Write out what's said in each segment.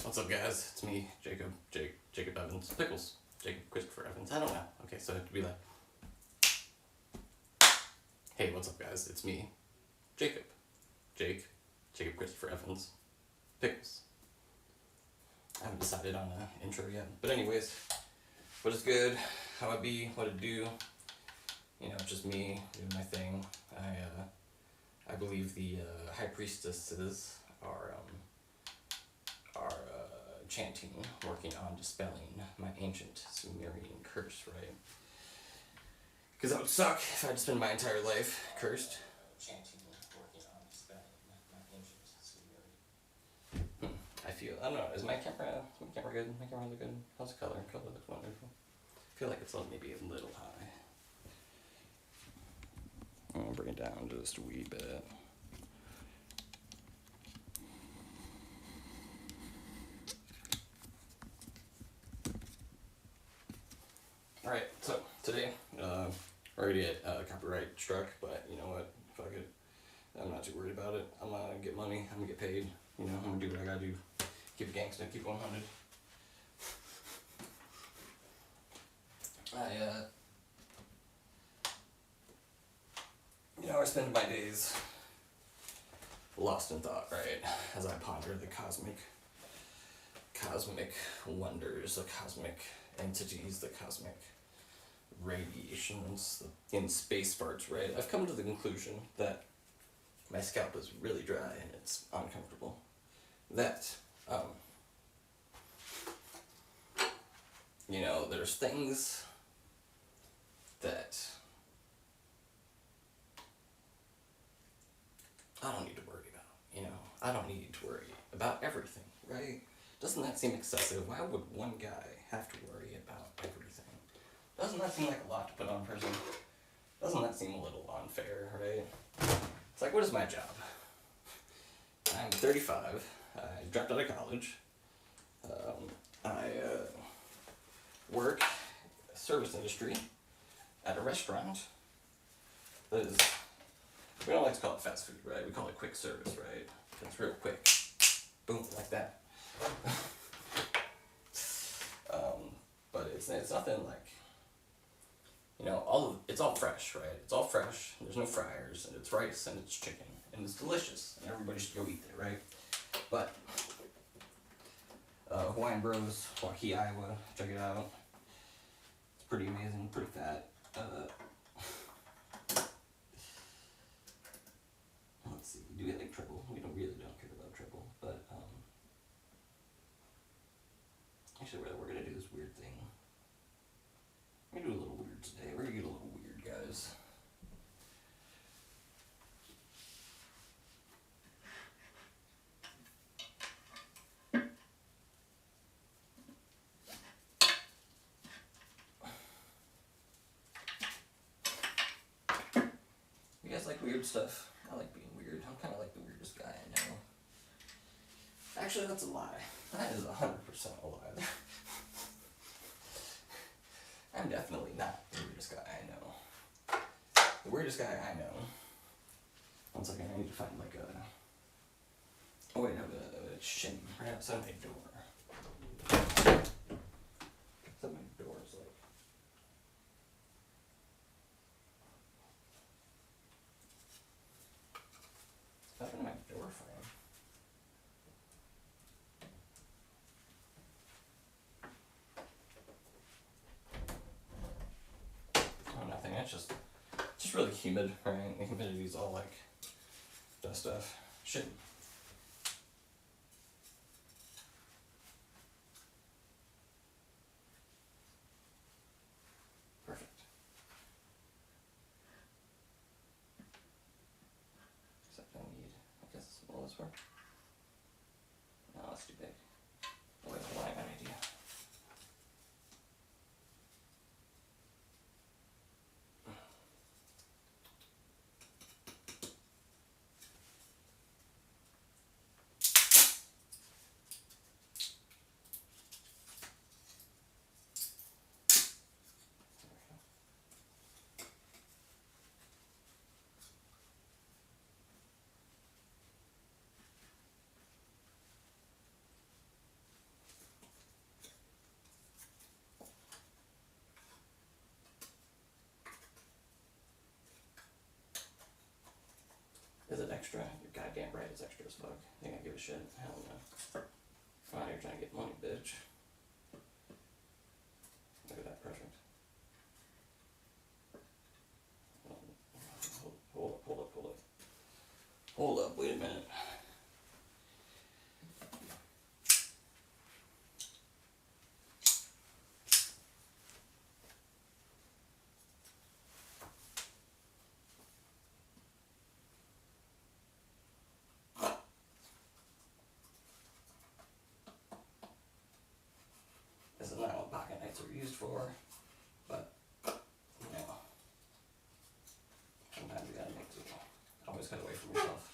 What's up, guys? It's me, Jacob Evans, Pickles, Jacob Christopher Evans. I don't know. Okay, so it'd be like, hey, what's up, guys? It's me, Jacob Jacob Christopher Evans, Pickles. I haven't decided on an intro yet, but anyways, what is good? How it be? What it do? You know, just me doing my thing. I believe the high priestesses are chanting, working on dispelling my ancient Sumerian curse, right? Because that would suck if I had to spend my entire life cursed. Chanting, working on dispelling my ancient Sumerian. I feel, I don't know, is my camera good? My camera look good? How's the color? Color looks wonderful. I feel like it's maybe a little high. I'm gonna bring it down just a wee bit. Alright, so today, we're gonna get copyright struck, but you know what, fuck it. I'm not too worried about it. I'm gonna get money, I'm gonna get paid, you know, I'm gonna do what I gotta do. Keep it gangsta, keep 100. I spend my days lost in thought, right, as I ponder the cosmic wonders, the cosmic entities, the cosmic radiations in space farts, right? I've come to the conclusion that my scalp is really dry and it's uncomfortable. That, there's things that I don't need to worry about, I don't need to worry about everything, right? Doesn't that seem excessive? Why would one guy have to worry about everything? Doesn't that seem like a lot to put on a person? Doesn't that seem a little unfair, right? It's like, what is my job? I'm 35. I dropped out of college. I work service industry at a restaurant that is, we don't like to call it fast food, right? We call it quick service, right? It's real quick. Boom, like that. But it's nothing like, it's all fresh, right? It's all fresh. There's no fryers, and it's rice, and it's chicken, and it's delicious, and everybody should go eat there, right? But Hawaiian Bros, Waukee, Iowa, check it out. It's pretty amazing, pretty fat. Let's see, do we like treble? We really don't care about treble, but actually we're gonna do this weird thing. We're gonna do a little weird today. We're gonna get a little weird, guys. You guys like weird stuff? I like being weird. I'm kind of like the weirdest guy I know. Actually, that's a lie. That is 100% a lie. I'm definitely not the weirdest guy I know. The weirdest guy I know. One second, I need to find like a. Oh wait, I have a shim right outside my door. Outside my door is like. What's happened to my door frame? Nothing. It's just really humid, right? The humidity's all like that stuff. Shit. Perfect. Except I need, I guess, will this work? No, that's too big. Oh wait, hold on, I got an idea. extra? You're goddamn right it's extra as fuck. Think I give a shit? Hell no. I'm out here trying to get money, bitch. Look at that, perfect. Hold up, wait a minute. This is not what pocket knives are used for, but, you know, sometimes you gotta make do. Always cut away from yourself.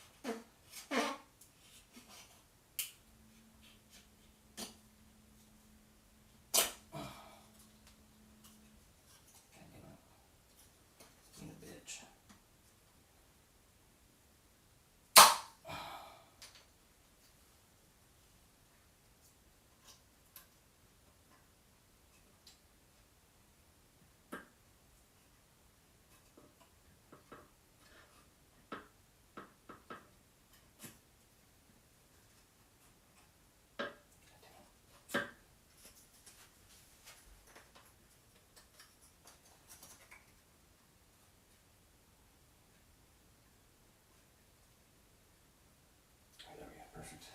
There we go, perfect.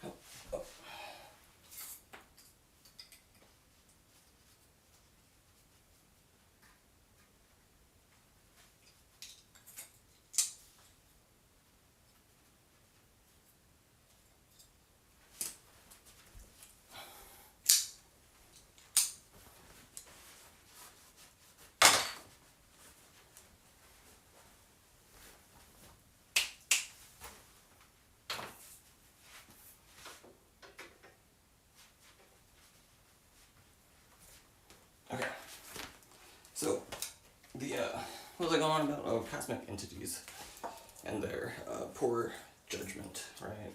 Oh, oh. Okay, so the what was I going on about? Oh, cosmic entities and their poor judgment, right?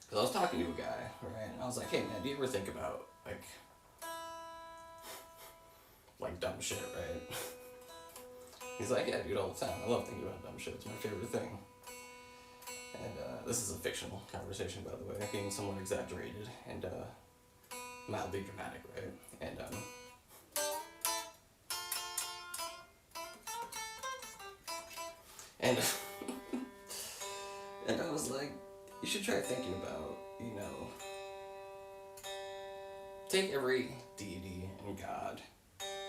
Because I was talking to a guy, right, and I was like, hey man, do you ever think about like dumb shit, right? He's like, yeah, dude, all the time. I love thinking about dumb shit. It's my favorite thing. And this is a fictional conversation, by the way, being somewhat exaggerated and mildly dramatic, right? And and I was like, you should try thinking about, you know, take every deity and God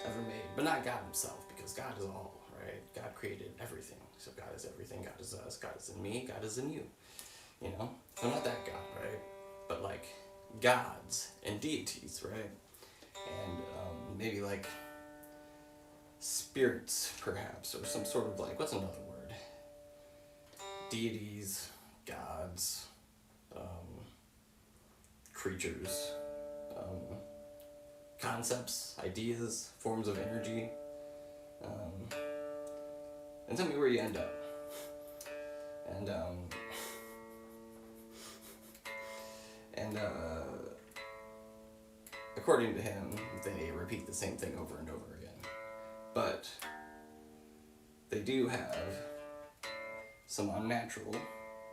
ever made, but not God himself, because God is all, right? God created everything. So God is everything. God is us. God is in me. God is in you. You know? So not that God, right? But like gods and deities, right? And maybe like spirits, perhaps, or some sort of like, what's another word? Deities, gods, creatures, concepts, ideas, forms of energy, and tell me where you end up. And according to him, they repeat the same thing over and over again. But they do have some unnatural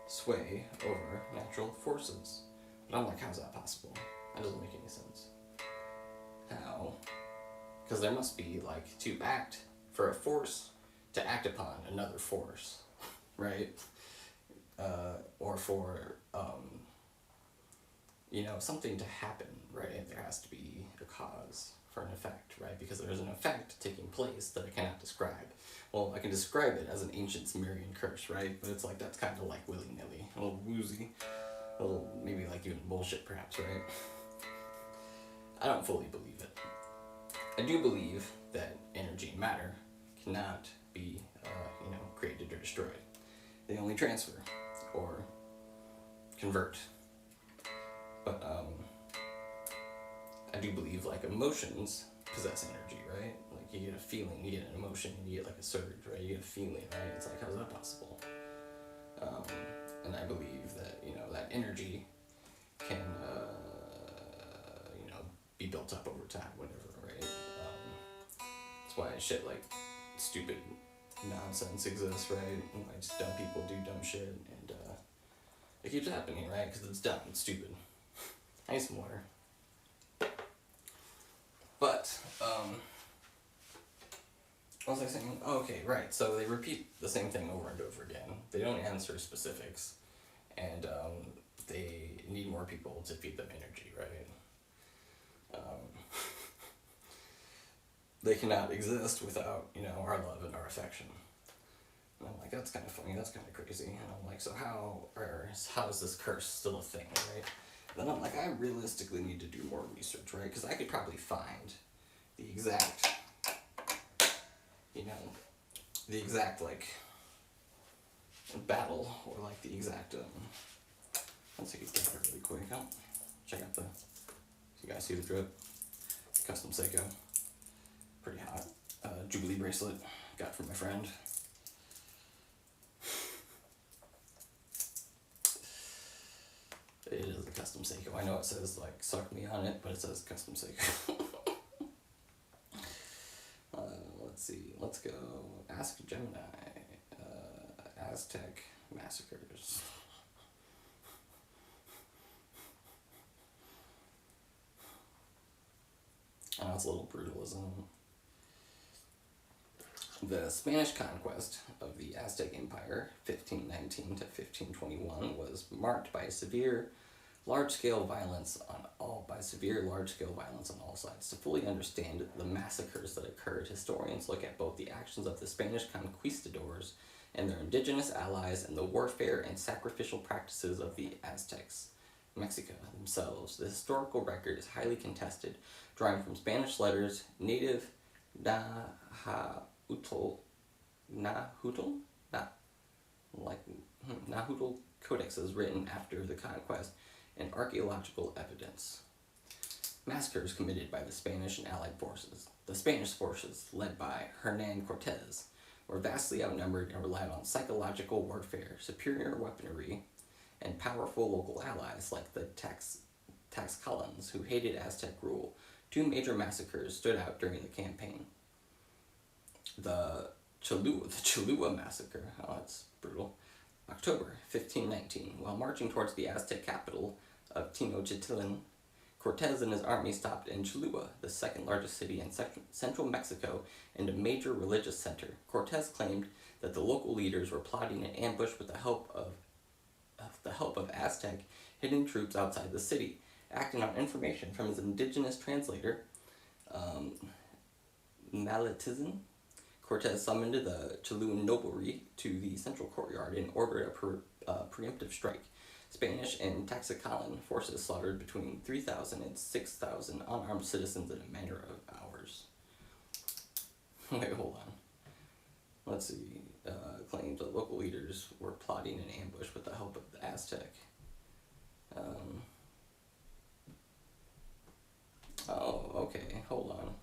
sway over natural forces. But I'm like, how's that possible? That doesn't make any sense. How? Because there must be, like, to act for a force to act upon another force, right? Or for, you know, something to happen, right? There has to be a cause for an effect, right? Because there's an effect taking place that I cannot describe. Well, I can describe it as an ancient Sumerian curse, right? But it's like, that's kind of like willy-nilly, a little woozy, a little maybe like even bullshit perhaps, right? I don't fully believe it. I do believe that energy and matter cannot be, you know, created or destroyed. They only transfer or convert. But I do believe like emotions possess energy, right? Like you get a feeling, you get an emotion, you get like a surge, right? You get a feeling, right? It's like, how's that possible? And I believe that, you know, that energy can, you know, be built up over time, whatever, right? That's why shit like stupid nonsense exists, right? And, like, just dumb people do dumb shit, and it keeps happening, right? Because it's dumb, it's stupid. I need some water. But, what was I saying? Oh, okay, right. So they repeat the same thing over and over again. They don't answer specifics, and they need more people to feed them energy, right? They cannot exist without, our love and our affection. And I'm like, that's kind of funny, that's kind of crazy. And I'm like, so how is this curse still a thing, right? And then I'm like, I realistically need to do more research, right? Because I could probably find the exact, like, battle, or like the exact, let's take a look at it really quick. Check out you guys see the drip? Custom Seiko. Pretty hot. Jubilee bracelet, got from my friend. It is a custom Seiko. I know it says, like, suck me on it, but it says custom Seiko. Let's see. Let's go. Ask Gemini. Aztec massacres. I know it's a little brutal, isn't it? The Spanish conquest of the Aztec Empire, 1519 to 1521, was marked by severe, large-scale violence on all sides. To fully understand the massacres that occurred, historians look at both the actions of the Spanish conquistadors and their indigenous allies and the warfare and sacrificial practices of the Aztecs, Mexico themselves. The historical record is highly contested, drawing from Spanish letters, native Nahuatl codexes written after the conquest, and archaeological evidence. Massacres committed by the Spanish and Allied forces. The Spanish forces, led by Hernan Cortez, were vastly outnumbered and relied on psychological warfare, superior weaponry, and powerful local allies like the Tlaxcalans, who hated Aztec rule. Two major massacres stood out during the campaign. The Cholula massacre, that's brutal, October 1519. While marching towards the Aztec capital of Tenochtitlan, Cortez and his army stopped in Cholula, the second largest city in central Mexico and a major religious center. Cortez claimed that the local leaders were plotting an ambush with the help of Aztec hidden troops outside the city. Acting on information from his indigenous translator, Malatizen, Cortez summoned the Chilean nobility to the central courtyard and ordered a preemptive strike. Spanish and Tlaxcalan forces slaughtered between 3,000 and 6,000 unarmed citizens in a matter of hours. Wait, hold on. Let's see. Claims that local leaders were plotting an ambush with the help of the Aztec. Okay, hold on.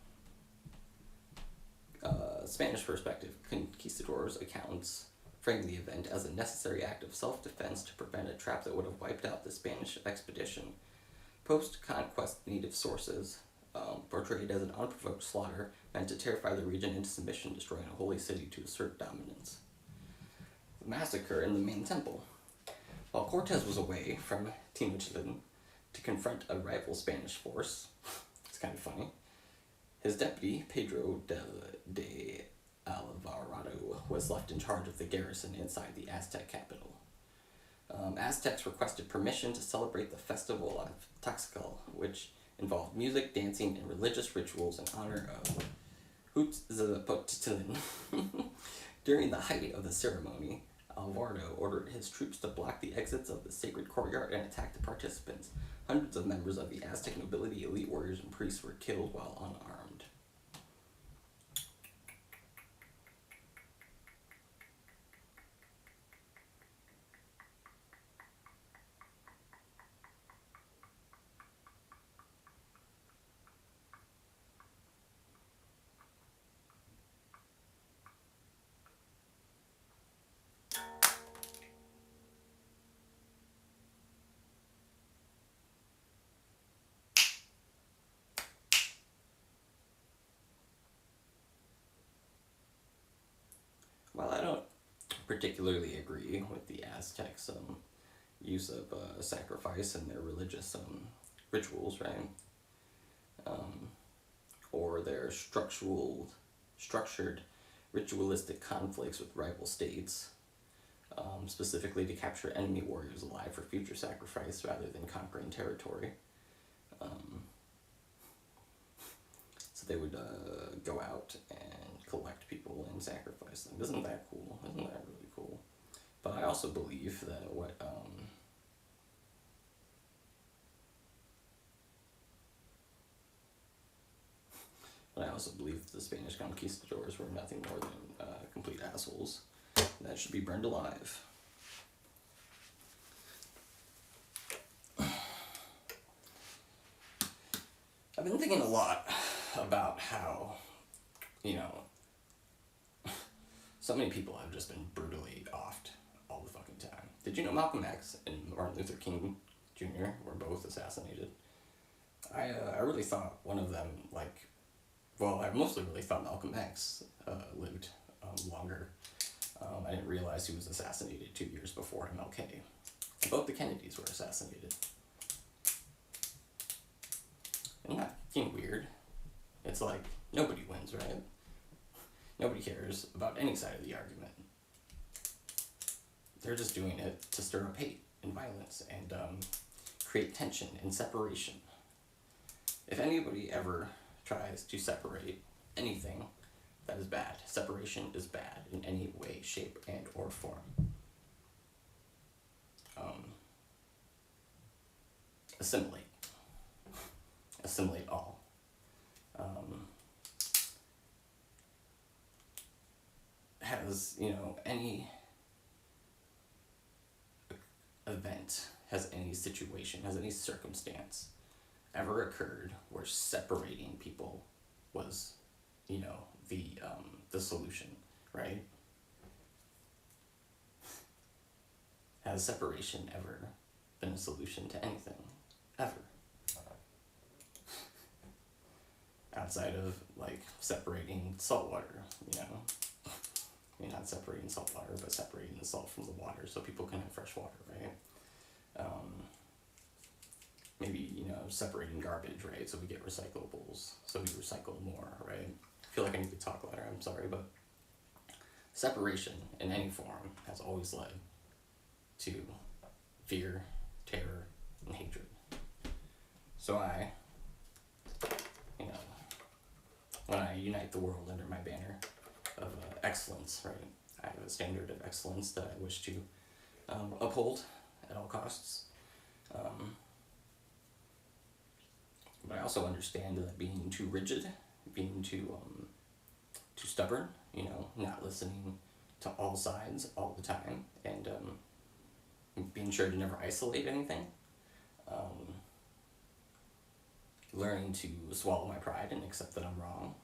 Spanish perspective, conquistadors' accounts framed the event as a necessary act of self-defense to prevent a trap that would have wiped out the Spanish expedition. Post-conquest native sources portrayed as an unprovoked slaughter meant to terrify the region into submission, destroying a holy city to assert dominance. The massacre in the main temple. While Cortez was away from Tenochtitlan to confront a rival Spanish force, it's kind of funny, his deputy, Pedro de Alvarado, was left in charge of the garrison inside the Aztec capital. Aztecs requested permission to celebrate the festival of Tlaxcal, which involved music, dancing, and religious rituals in honor of Huitzilopotli. During the height of the ceremony, Alvarado ordered his troops to block the exits of the sacred courtyard and attack the participants. Hundreds of members of the Aztec nobility, elite warriors, and priests were killed while unarmed. particularly agree with the Aztecs' use of sacrifice in their religious rituals, right? Or their structured ritualistic conflicts with rival states, specifically to capture enemy warriors alive for future sacrifice rather than conquering territory. So they would go out and collect people and sacrifice them. Isn't that cool? Isn't that really cool? But I also believe that But I also believe the Spanish conquistadors were nothing more than complete assholes that should be burned alive. I've been thinking a lot about how, so many people have just been brutally offed all the fucking time. Did you know Malcolm X and Martin Luther King Jr. were both assassinated? I really thought one of them, I mostly really thought Malcolm X lived longer. I didn't realize he was assassinated 2 years before MLK. Both the Kennedys were assassinated. Isn't that fucking weird? It's like, nobody wins, right? Nobody cares about any side of the argument. They're just doing it to stir up hate and violence and create tension and separation. If anybody ever tries to separate anything, that is bad. Separation is bad in any way, shape, and or form. Assimilate. Assimilate all. Has, any event, has any situation, has any circumstance ever occurred where separating people was, the solution, right? Has separation ever been a solution to anything? Ever? Outside of, separating salt water, not separating salt water, but separating the salt from the water so people can have fresh water, right? Maybe, separating garbage, right? So we get recyclables, so we recycle more, right? I feel like I need to talk louder, I'm sorry, but separation in any form has always led to fear, terror, and hatred. So when I unite the world under my banner of excellence, right? I have a standard of excellence that I wish to uphold at all costs. But I also understand that being too rigid, being too stubborn, not listening to all sides all the time, and being sure to never isolate anything. Learning to swallow my pride and accept that I'm wrong,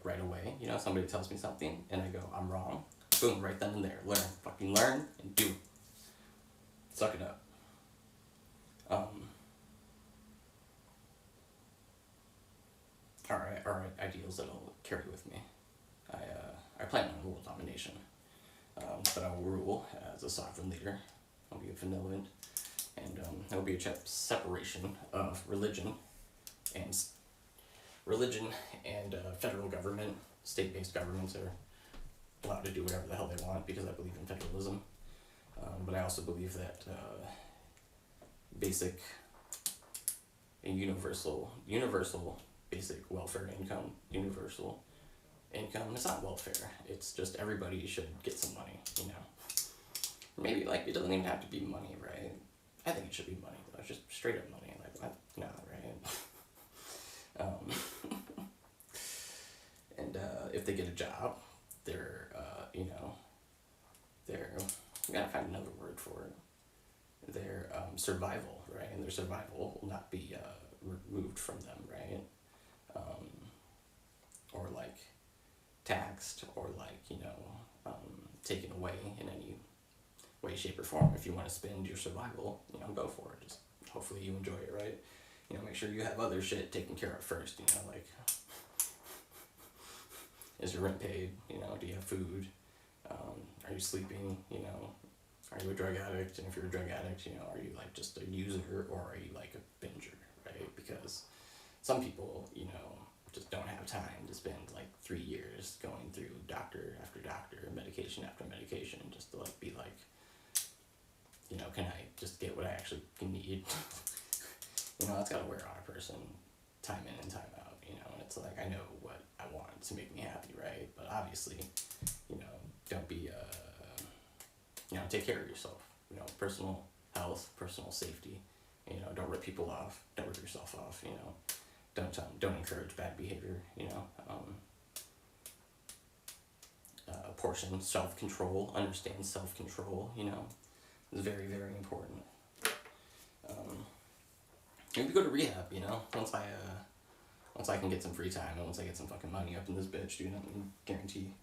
right away. Somebody tells me something and I go, I'm wrong. Boom, right then and there. Fucking learn and do it. Suck it up. Alright, ideals that I'll carry with me. I plan on world domination, but I will rule as a sovereign leader. I'll be benevolent, and there will be a separation of religion and federal government. State-based governments are allowed to do whatever the hell they want because I believe in federalism. But I also believe that basic and universal basic welfare income, universal income, it's not welfare, it's just everybody should get some money, Maybe, it doesn't even have to be money, right? I think it should be money, though, just straight up money, no, right? And if they get a job, they're, you gotta find another word for it. Their survival, right? And their survival will not be removed from them, right? Or taxed, or taken away in any way, shape, or form. If you want to spend your survival, go for it. Just hopefully you enjoy it, right? Make sure you have other shit taken care of first, is your rent paid? Do you have food? Are Are you sleeping? You know, are you a drug addict? And if you're a drug addict, you know, are you like just a user or are you like a binger, right? Because some people, you know, just don't have time to spend like 3 years going through doctor after doctor, medication after medication, just to like be like, you know, can I just get what I actually need? You know, that's gotta wear on a person time in and time out, you know, and it's like, I know what I want to make me happy, right? But obviously, you know, don't be, you know, take care of yourself, you know, personal health, personal safety, you know, don't rip people off, don't rip yourself off, you know, don't encourage bad behavior, you know, portion self-control, understand self-control, you know, is very, very important. Maybe go to rehab, you know, once I can get some free time and once I get some fucking money up in this bitch, dude, I can guarantee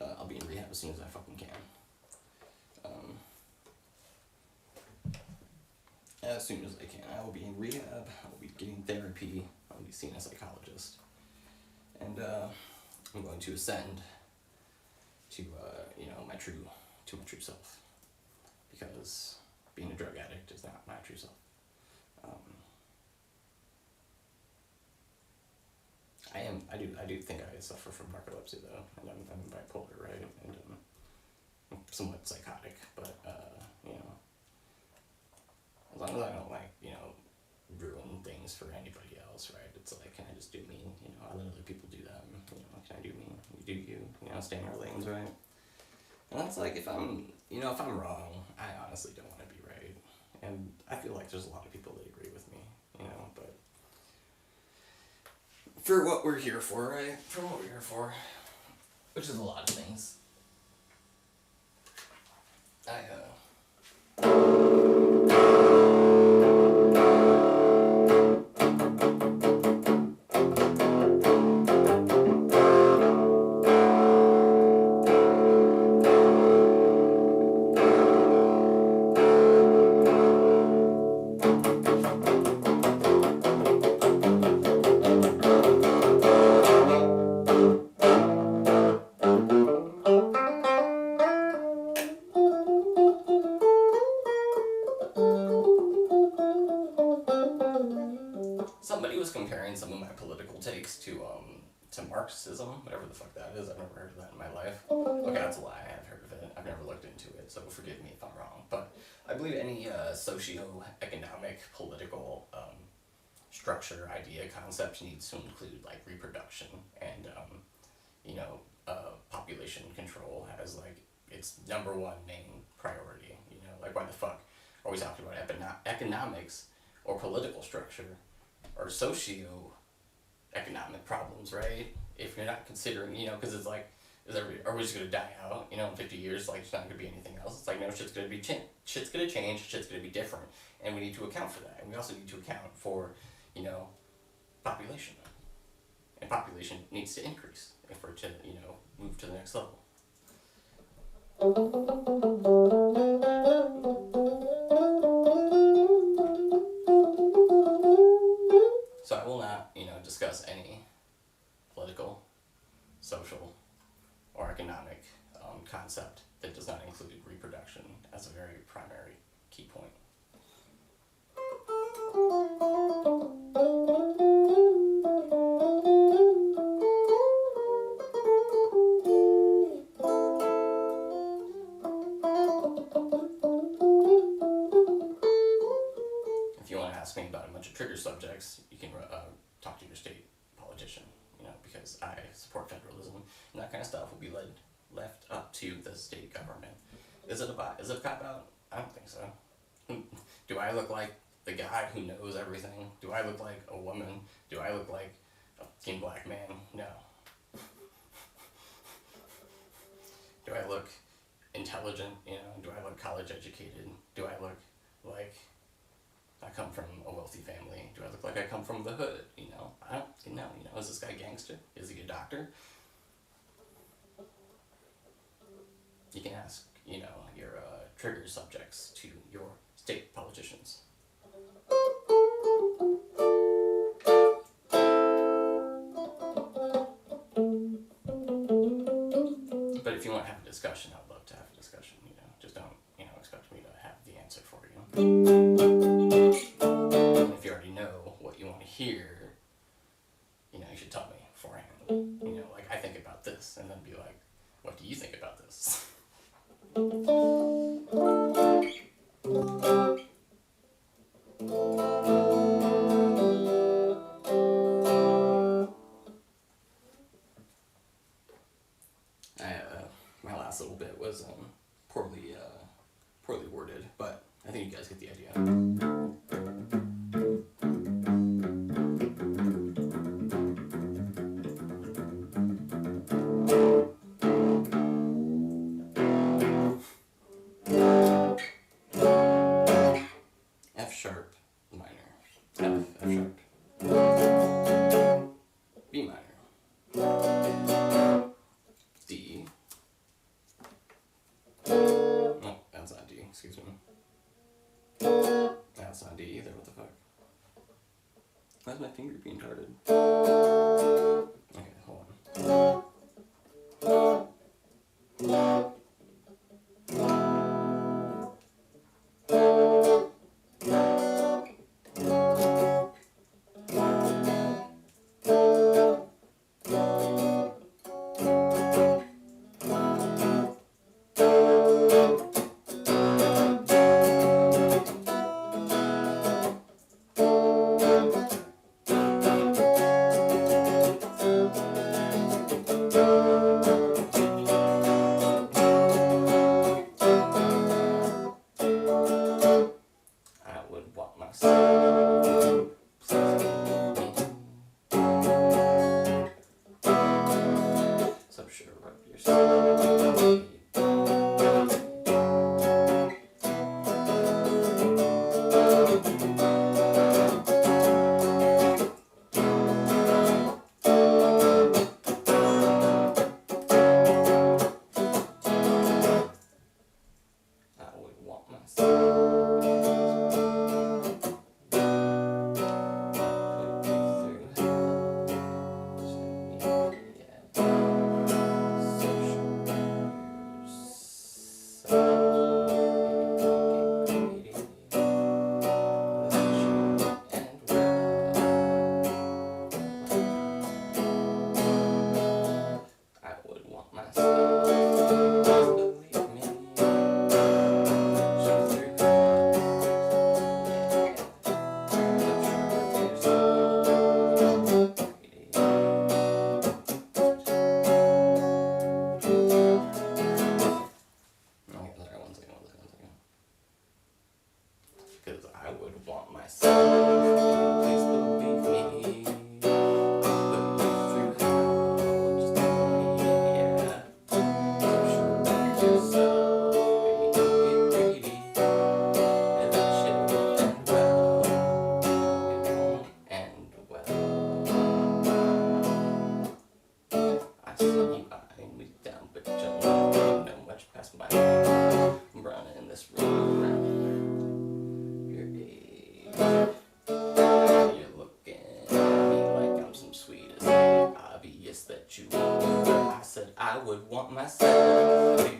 I'll be in rehab as soon as I fucking can. As soon as I can. I will be in rehab, I will be getting therapy, I will be seeing a psychologist. And I'm going to ascend to, you know, my true self. Because being a drug addict is not my true self. I do think I suffer from narcolepsy though, and I'm bipolar, right? And I'm somewhat psychotic, but you know, as long as I don't like, you know, ruin things for anybody else, right? It's like, can I just do me? You know, I let other people do them. You know, can I do me? You do you. You know, stay in our lanes, right? And that's like, if I'm wrong, I honestly don't want to be right. And I feel like there's a lot of people that agree with me, you know, but for what we're here for, right? For what we're here for, which is a lot of things. Somebody was comparing some of my political takes to Marxism, whatever the fuck that is. I've never heard of that in my life. Okay, that's a lie. I have heard of it. I've never looked into it, so forgive me if I'm wrong. But I believe any socio-economic, political structure, idea, concept needs to include like reproduction and you know, population control as like its number one main priority. You know, like why the fuck are we talking about economics or political structure or socio-economic problems, right? If you're not considering, you know, because it's like, are we just gonna die out? You know, in 50 years, like it's not gonna be anything else. It's like, no, shit's gonna change, shit's gonna be different, and we need to account for that. And we also need to account for, you know, population, and population needs to increase if we're to, you know, move to the next level. So I will not, you know, discuss any political, social, or economic concept that does not include reproduction as a very primary key point. If you want to ask me about a bunch of trigger subjects, you can talk to your state politician, you know, because I support federalism, and that kind of stuff will be left up to the state government. Is it a cop-out? I don't think so. Do I look like the guy who knows everything? Do I look like a woman? Do I look like a fucking black man? No. Do I look intelligent? You know, do I look college educated? Do I look like I come from a wealthy family? Do I look like I come from the hood? You know, I don't know. You know, is this guy a gangster? Is he a doctor? You can ask, you know, your trigger subjects to your state politicians. But if you want to have a discussion, I'd love to have And if you already know what you want to hear, you should tell me beforehand. Like, I think about this, and then be like, what do you think about this? My last little bit was poorly worded, but I think you guys get the idea. F sharp minor, F sharp, B minor, D. Oh, that's not D, excuse me. That's not D either, what the fuck? Why is my finger being tarted? Okay, hold on.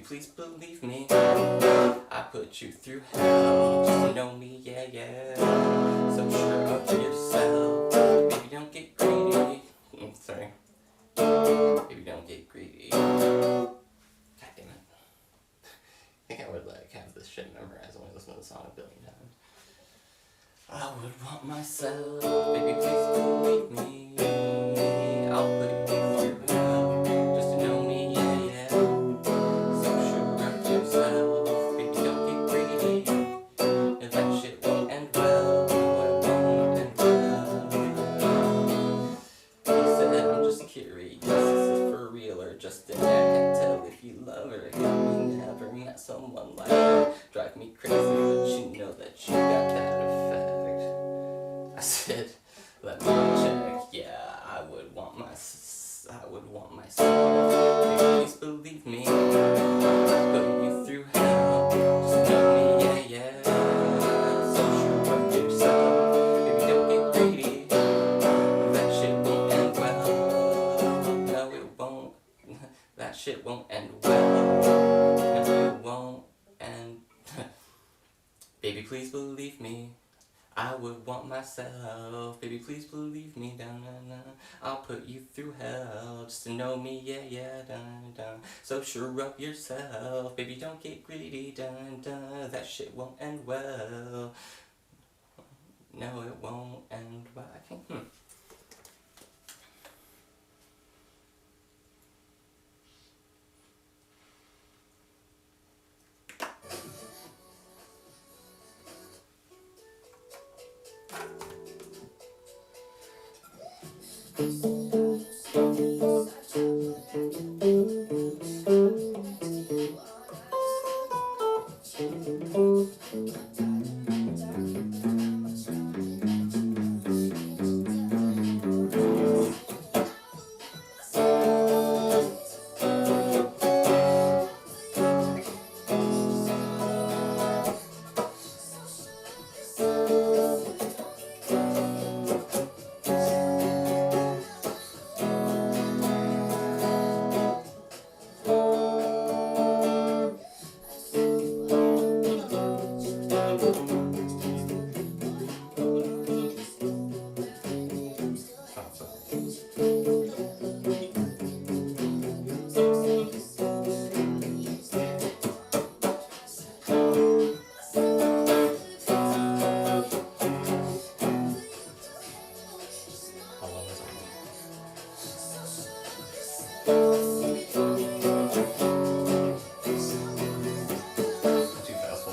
Please believe me, I put you through hell just to know me, yeah, yeah. So sure of yourself, baby, don't get greedy. Sorry. Baby, don't get greedy. God damn it. I think I would have this shit memorized when I listen to the song a billion times. I would want myself, baby, please believe me. I'll put you through hell just to know me, yeah, yeah. So sure of yourself, baby, don't get greedy. If that shit won't end well, no, it won't end well. He said, I'm just curious, is it for real or just an act? Can't tell if you love her. Have you never met someone like her? Drive me crazy, but you know that you got that effect. I said, let me check, yeah, I would want myself, baby, please believe me, put you through hell, just know me, yeah, yeah, so sure of yourself, baby, don't get greedy, that shit won't end well, no it won't, that shit won't end well, no it won't end, Baby, please believe me. I would want myself. Baby, please believe me. Dun, dun, dun. I'll put you through hell just to know me. Yeah, yeah, dun, dun. So sure up yourself. Baby, don't get greedy. Dun, dun. That shit won't end well. No, it won't end well. I think, how long is it? Too fast for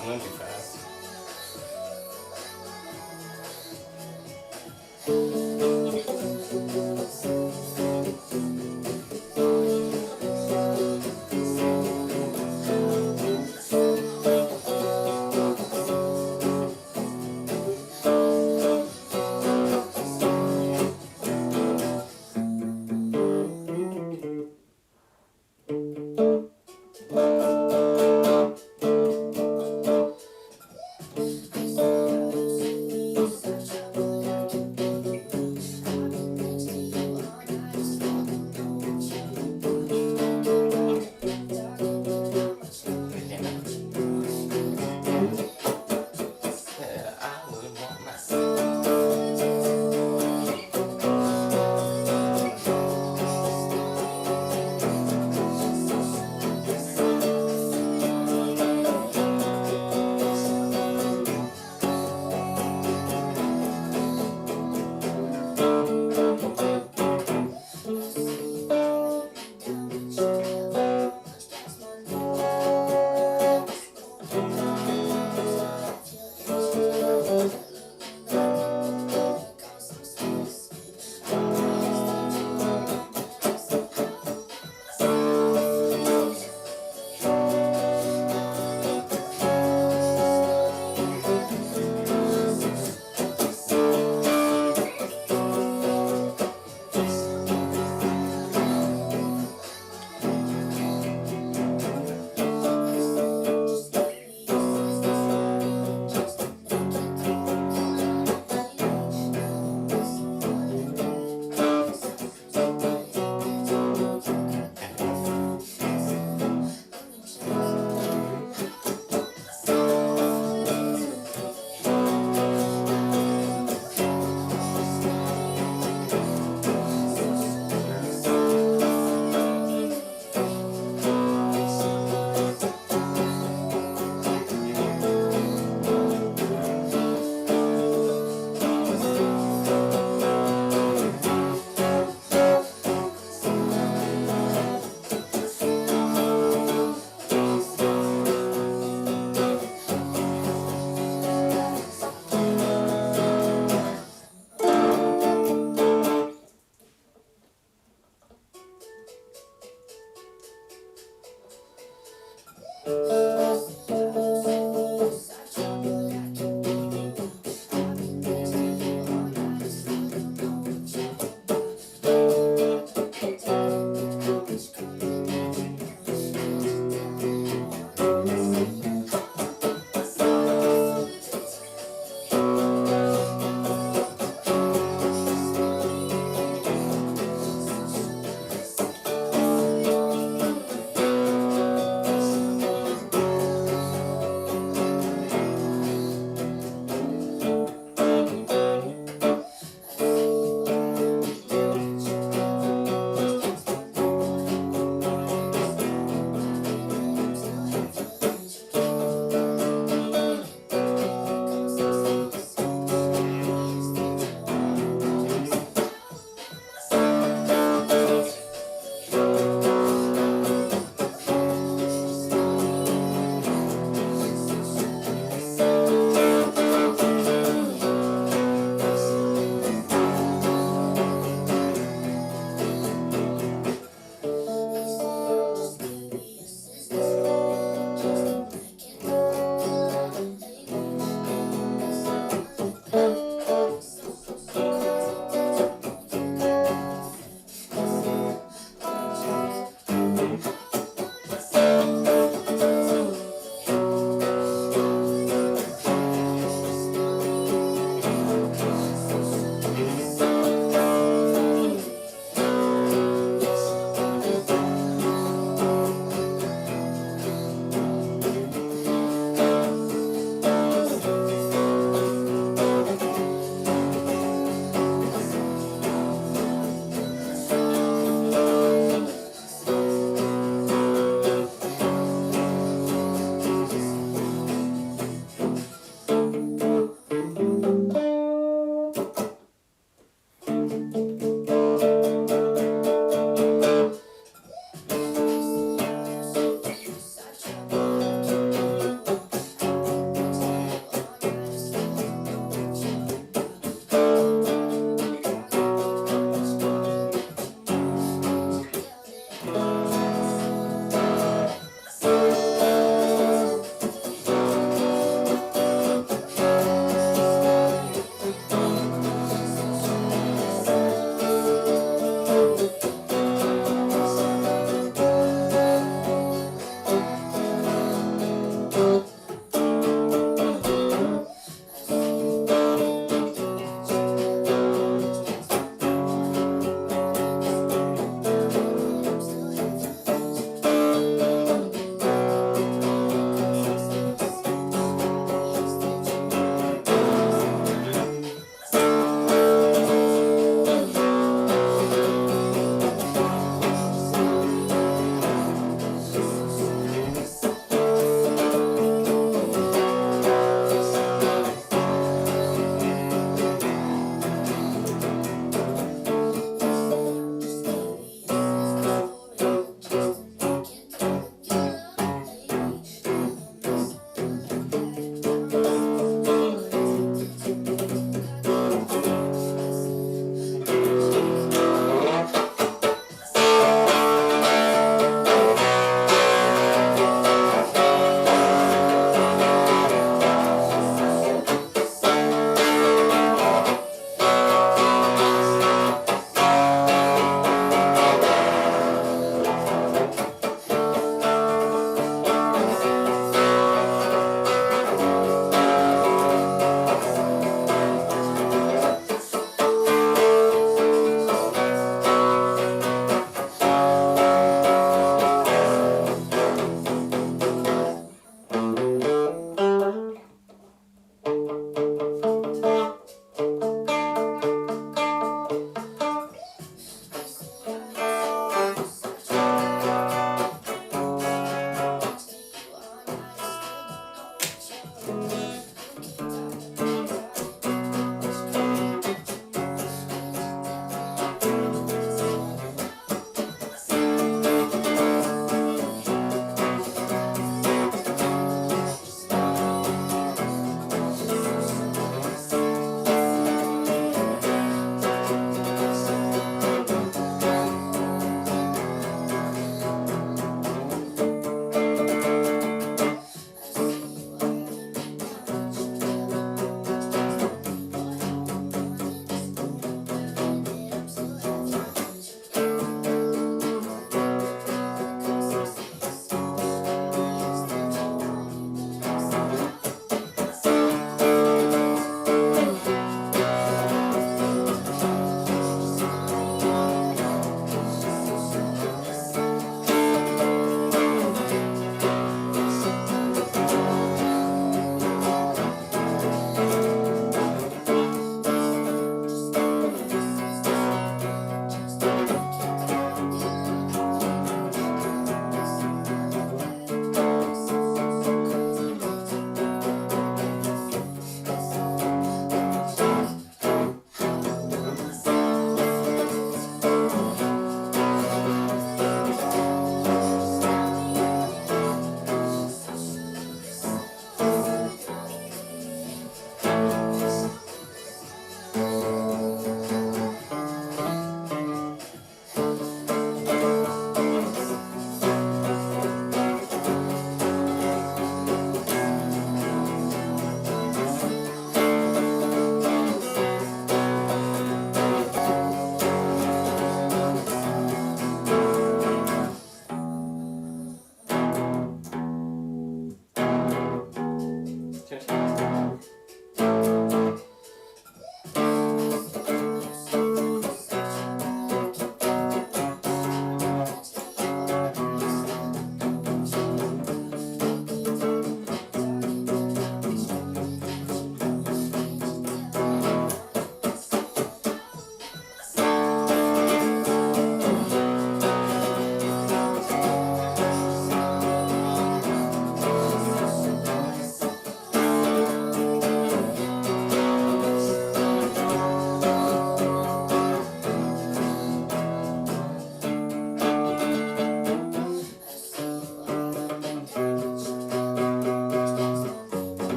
I'm gonna do fast.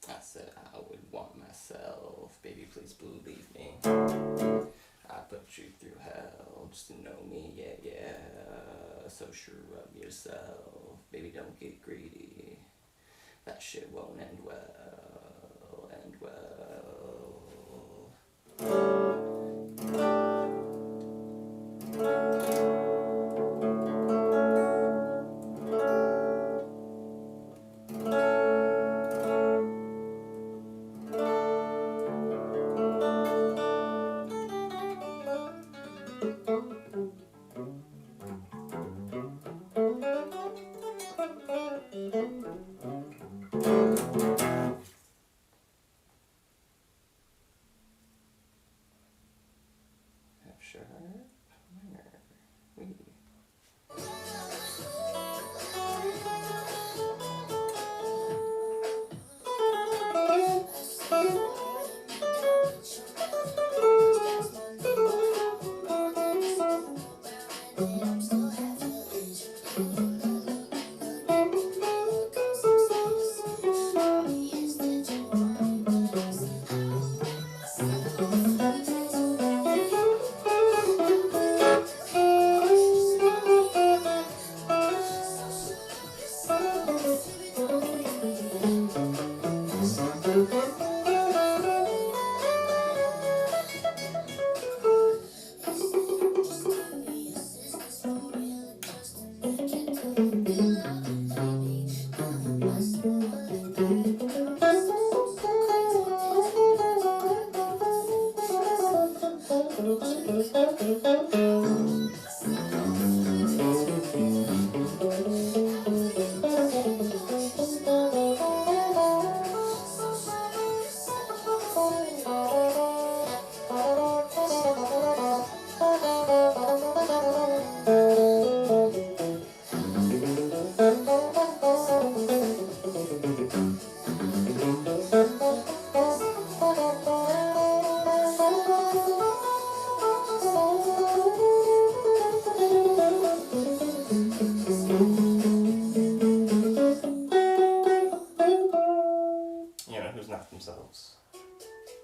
I said I would want myself, baby, please believe me. I put you through hell just to know me, yeah, yeah. So sure of yourself, baby, don't get greedy. That shit won't end well, end well. Sure. Themselves.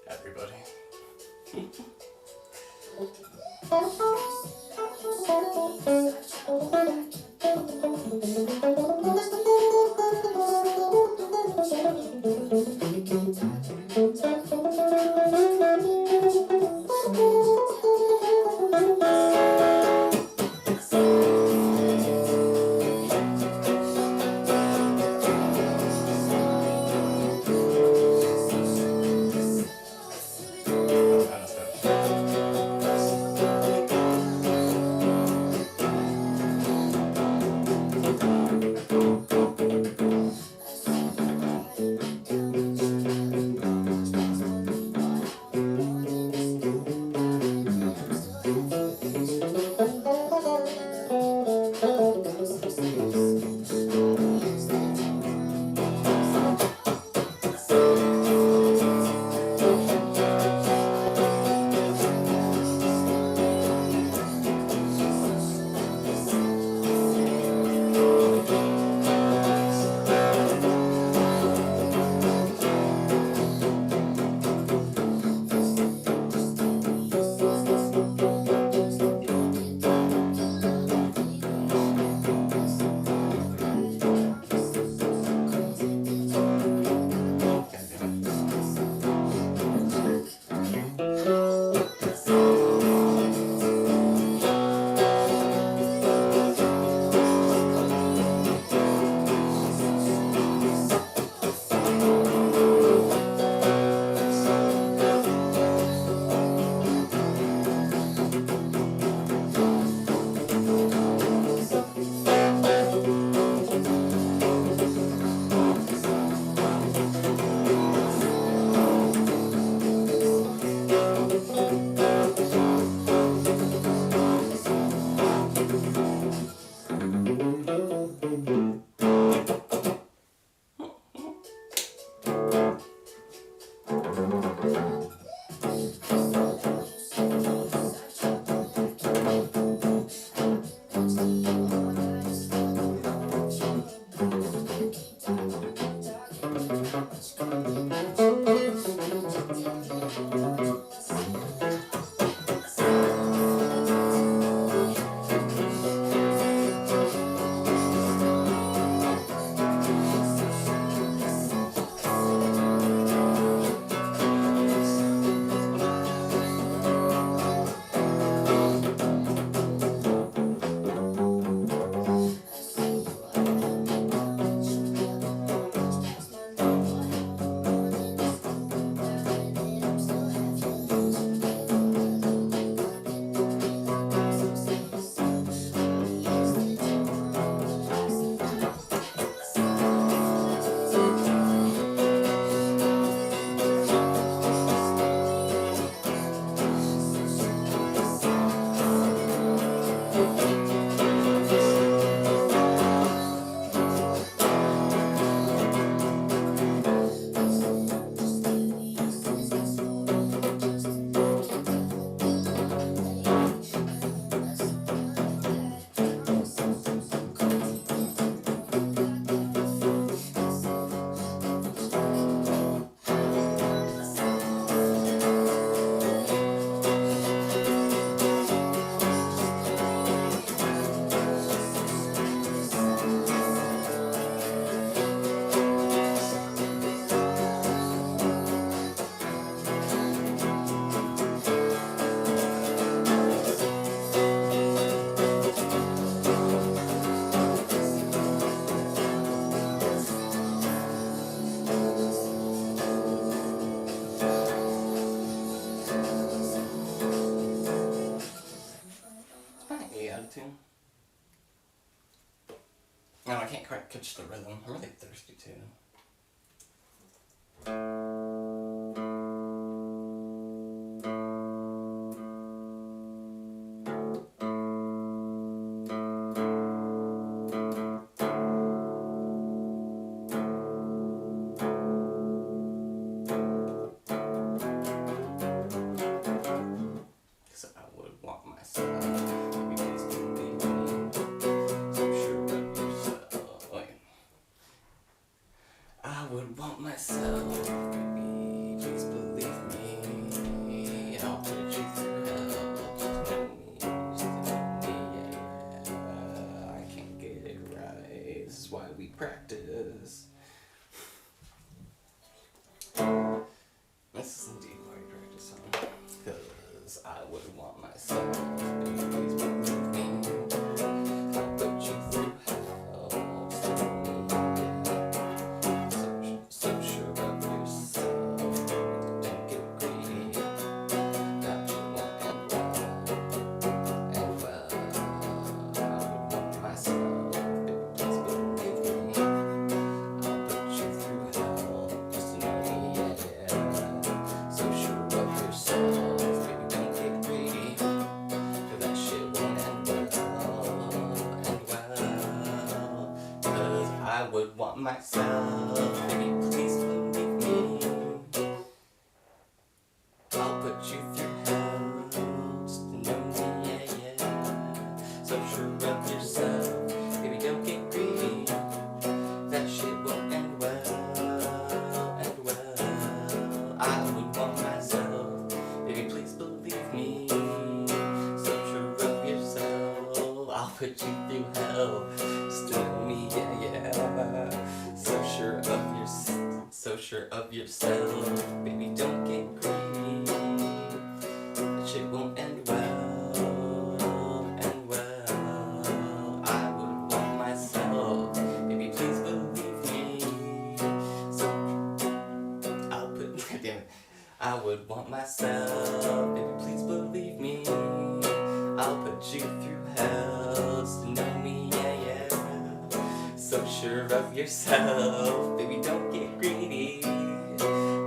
Everybody. Attitude. No, I can't quite catch the rhythm. I'm really thirsty too. So I would want myself. I would want myself, baby, please believe me. I'll put you through hell, just know me, yeah. I can't get it right, this is why we practice. This is indeed why we practice, huh? Cause I would want myself, baby, please believe me. I'll put you through hell, just know me, yeah. So sure of yourself, don't get greedy. That you won't end well, and well. I would want myself, baby, please believe me. I'll put you through hell, just to know me, yeah. So sure of yourself, baby, don't get greedy. 'Cause that shit won't end well, and well. 'Cause I would want myself, baby, please believe me. I'll put you through hell, just to know me, yeah, yeah. So sure of yourself, baby, don't get greedy. That shit won't end well, and well. I would want myself, baby, please believe me. So sure of yourself, I'll put you through hell, just to know me, yeah, yeah. So sure of yourself, baby, don't get greedy. That shit won't end well, and well. I would want myself, baby, please believe me. So I'll put, damn it. I would want myself, baby, please believe me. I'll put you through hell, just to know me, yeah, yeah. So sure of yourself, baby, don't get greedy.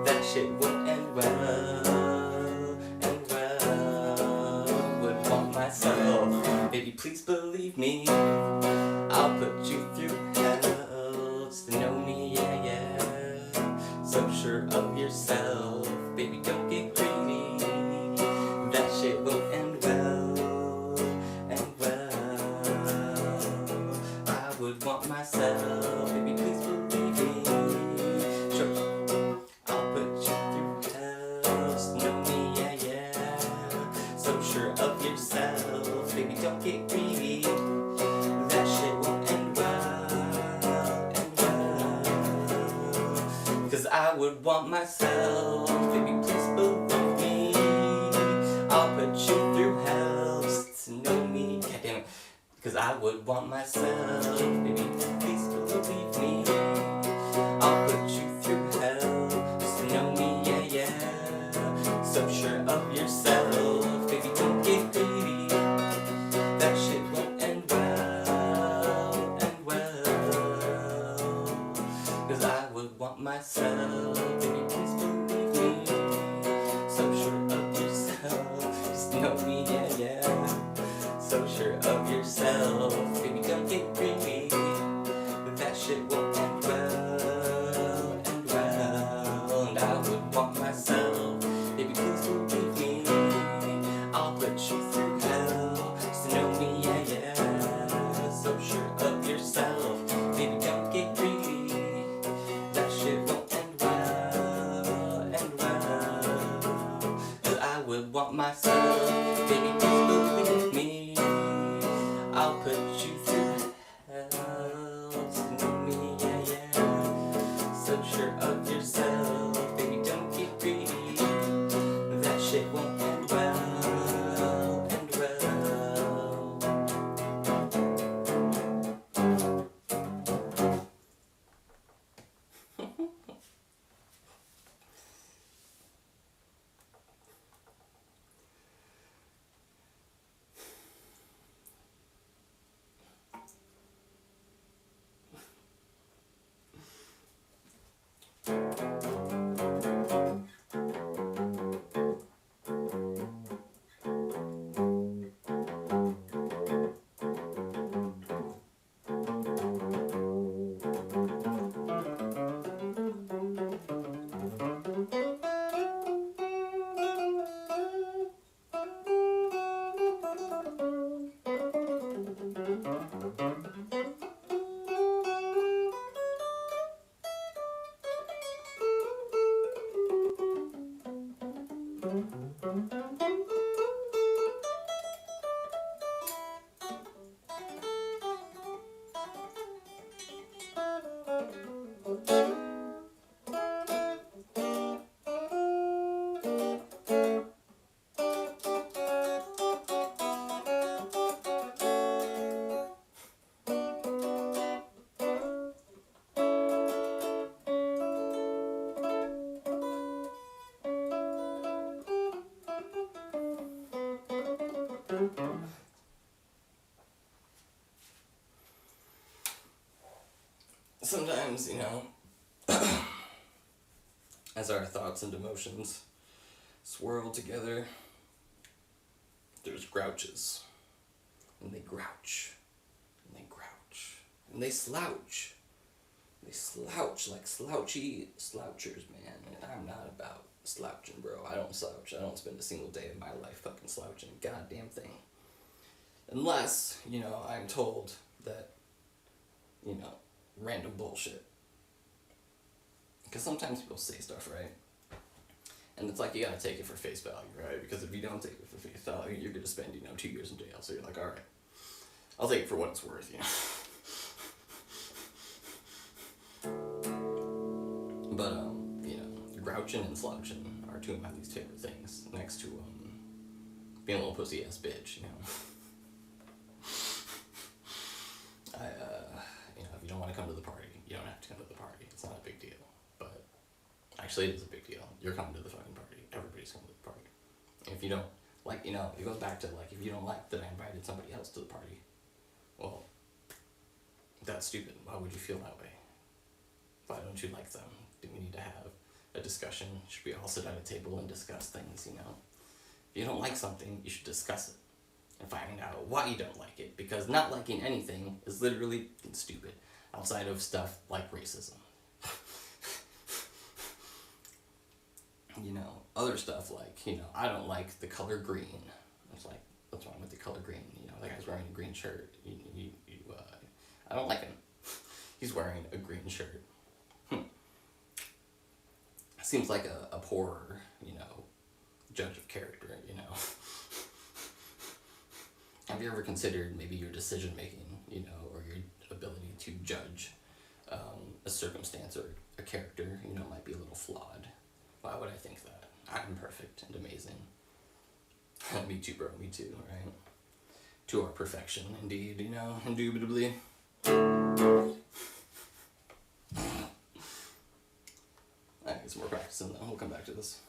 That shit won't end well, and well. Would want myself, baby, please believe me. I'll put you through hell, just to know me, yeah, yeah. So sure of yourself, baby, don't get greedy. That shit won't end well, and well. I would want myself, baby, please believe me. Sure. would want myself. Baby, please believe me. I'll put you through hell just to know me. God damn it. Because I would want myself. Baby, please believe me. I'll put you through hell just to know me, yeah, yeah. So sure of yourself. Baby, don't get greedy. That shit won't end well, end well. Cause I would want myself. Baby, please believe me. So sure of yourself. Just know me, yeah, yeah. So sure of yourself. Baby, don't get greedy. That shit won't end well, end well. And I would want myself. Baby, please believe me. I'll put you through hell. Just to know me, yeah, yeah. So sure of yourself. Baby, don't get greedy. That shit won't end well, end well. Cause I would want myself. Baby, please believe me. I'll put you through hell. Just to know me, yeah, yeah. So sure of yourself. Baby, don't get greedy. That shit won't end well, end well. Sometimes, as our thoughts and emotions swirl together, there's grouches. And they grouch. And they grouch. And they slouch. They slouch like slouchy slouchers, man. And I'm not about slouching, bro. I don't slouch. I don't spend a single day of my life fucking slouching a goddamn thing. Unless, I'm told that, random bullshit. Because sometimes people say stuff, right? And it's like you gotta take it for face value, right? Because if you don't take it for face value, you're gonna spend, 2 years in jail. So you're like, alright, I'll take it for what it's worth, But, grouching and slouching are two of my least favorite things. Next to, being a little pussy-ass bitch, if you don't want to come to the party, you don't have to come to the party. It's not a big deal. But actually, it is a big deal. You're coming to the fucking party. Everybody's coming to the party. And if you don't like, it goes back to if you don't like that I invited somebody else to the party, well, that's stupid. Why would you feel that way? Why don't you like them? Do we need to have a discussion? Should we all sit at a table and discuss things? If you don't like something, you should discuss it and find out why you don't like it, because not liking anything is literally stupid, outside of stuff like racism. Other stuff like, I don't like the color green. It's like, what's wrong with the color green? That guy's wearing a green shirt. I don't like him. He's wearing a green shirt. Seems like a poor, judge of character, Have you ever considered maybe your decision making, or your ability to judge a circumstance or a character, might be a little flawed. Why would I think that? I'm perfect and amazing. Me too, bro, me too, right? To our perfection, indeed, indubitably. I get some more practicing though, we'll come back to this.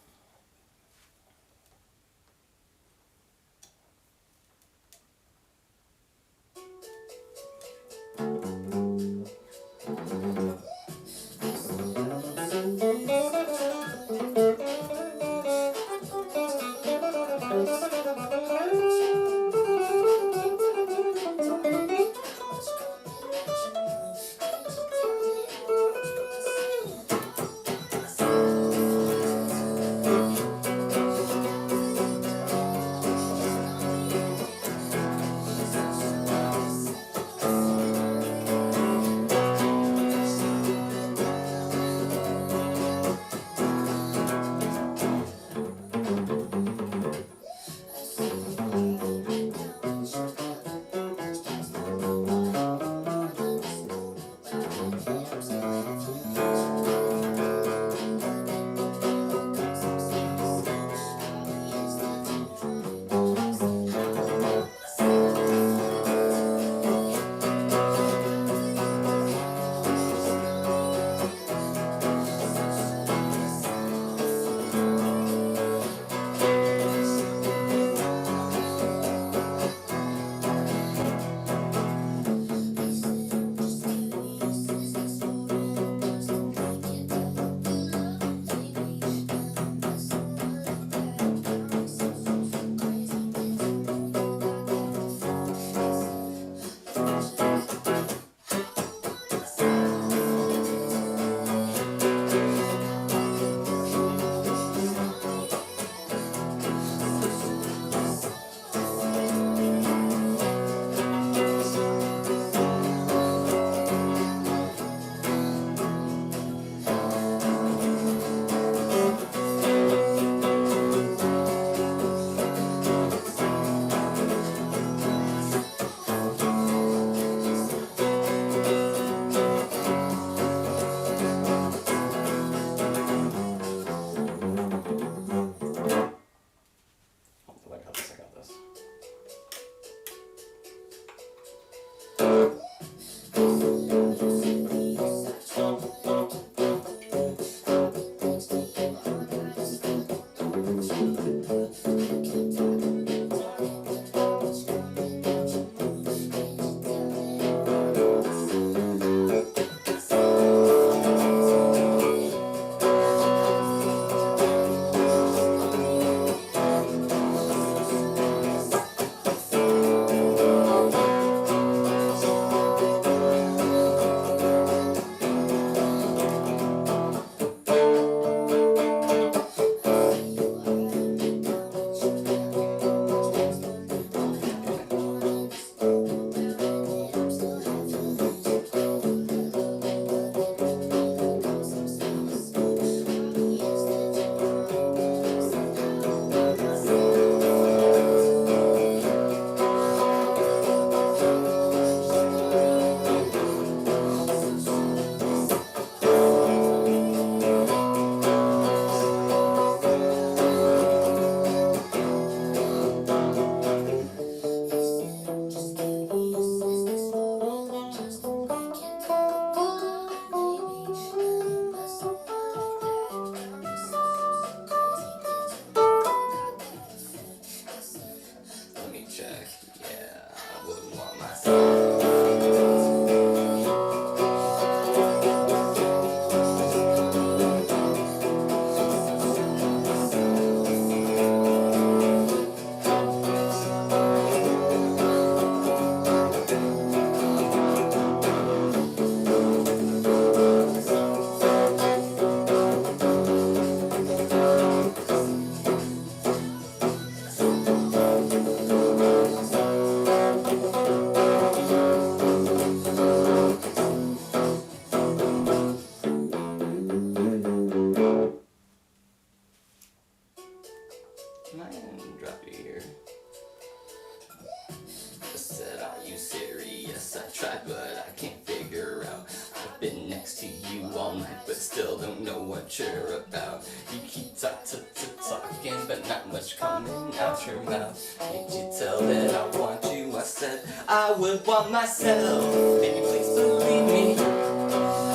tried, but I can't figure out. I've been next to you all night, but still don't know what you're about. You keep talking, but not much coming out your mouth. Did you tell that I want you? I said I would want myself. Baby, please believe me.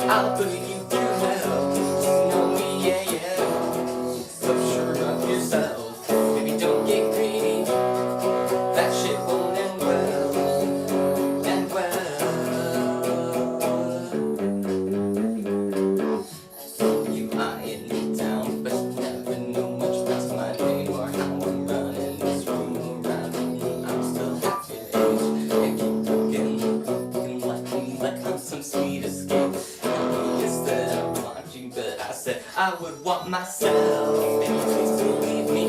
I'll put you through hell. You know me, yeah, yeah. So sure of yourself. Baby, don't get greedy. That shit won't end well. End well. You eyeing me down, but you never know much past my name or how I'm running this room around. I'm still half your age. And keep looking like I'm some sweet escape. Yes, that I want you, but I said I would want myself. Baby, please believe me.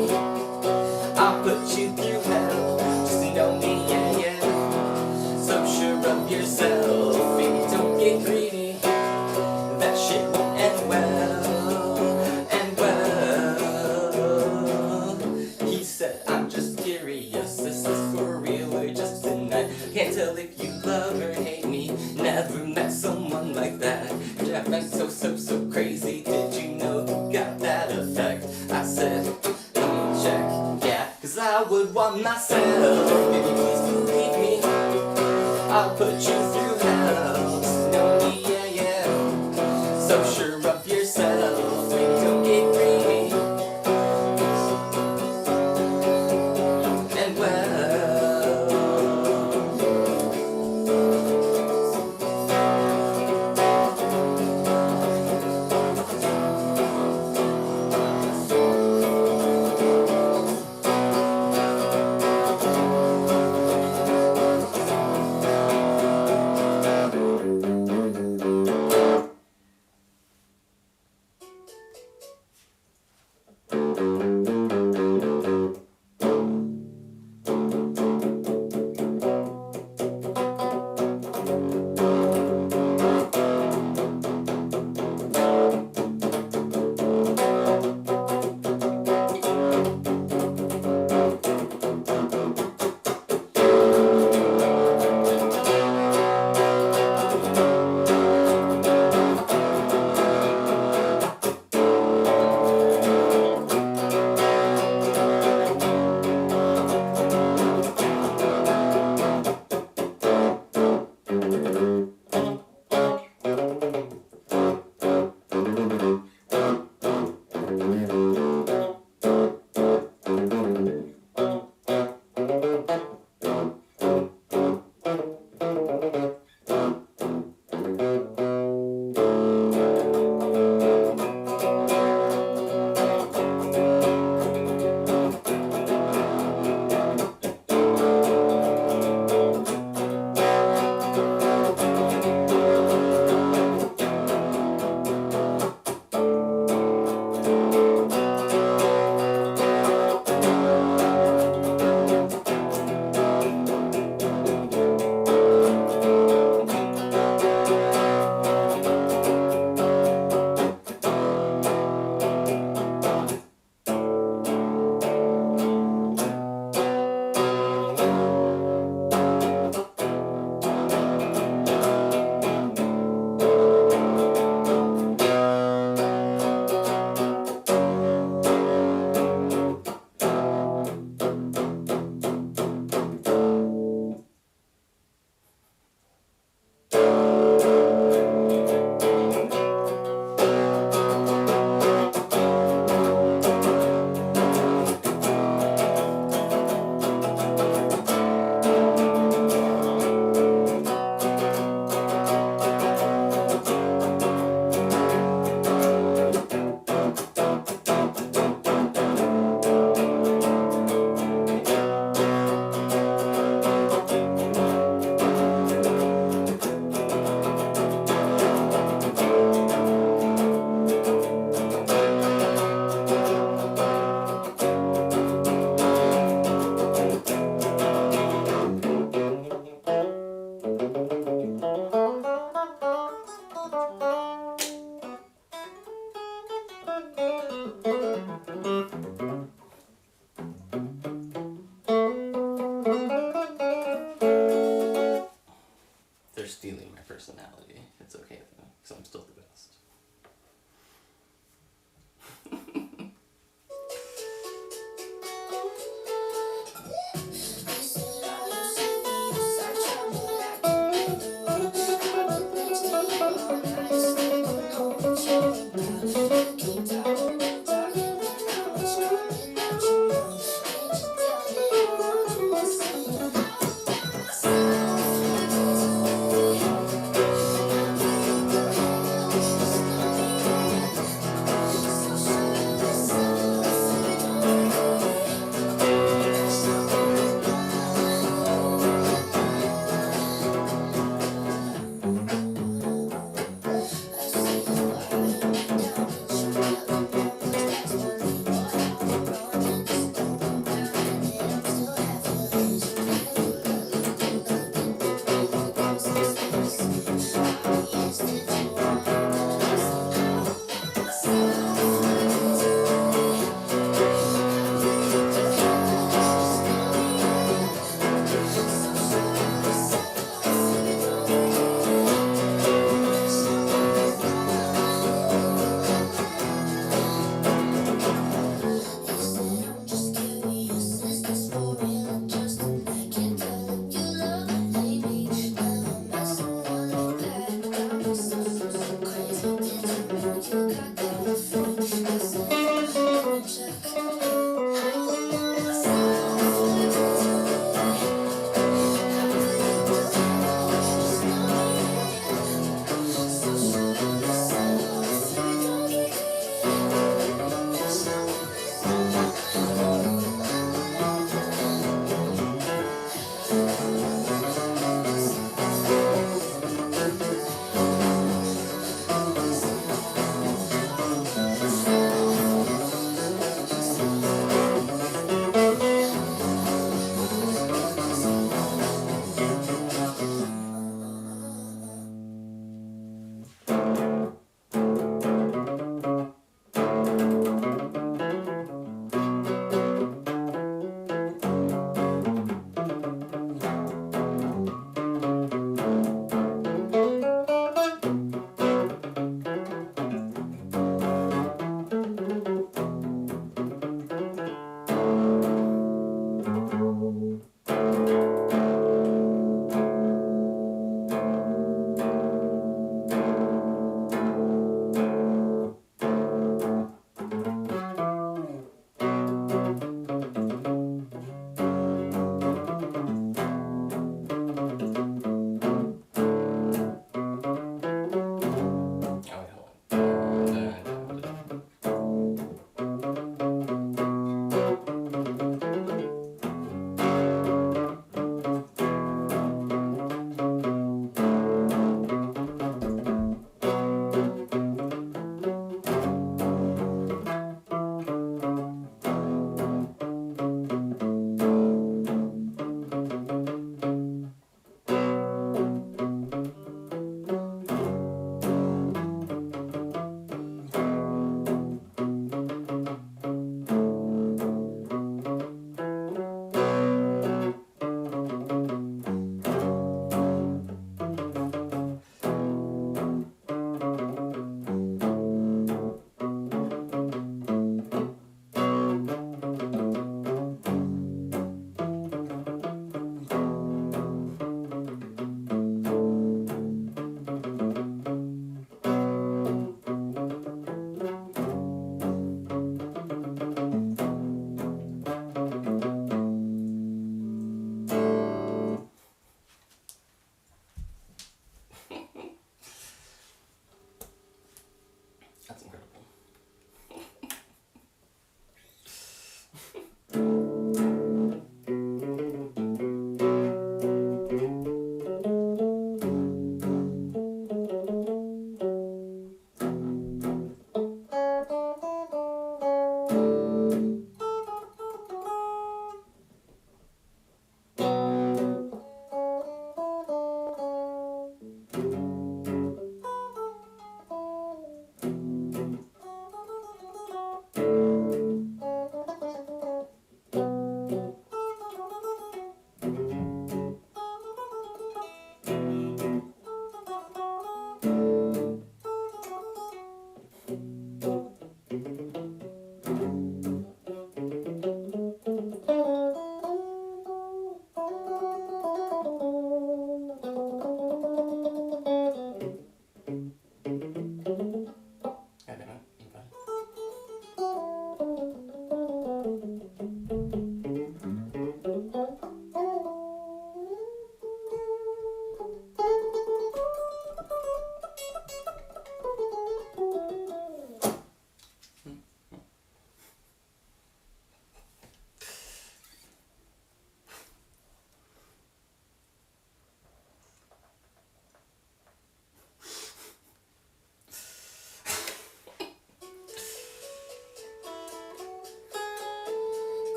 I'll put you through hell. Just know me, yeah, yeah. So sure of yourself. Baby, don't get greedy. That shit won't end well. End well. He said, I'm just curious. This is for real or just tonight. Can't tell if you love or hate me. Never met someone like that. Yeah, I'm so crazy. Did you know you got that effect? I said, let me check. Yeah, 'cause I would want myself. Baby, please believe me. I'll put you through hell. Just know me, yeah, yeah. So sure of yourself. Baby, don't get greedy. And well.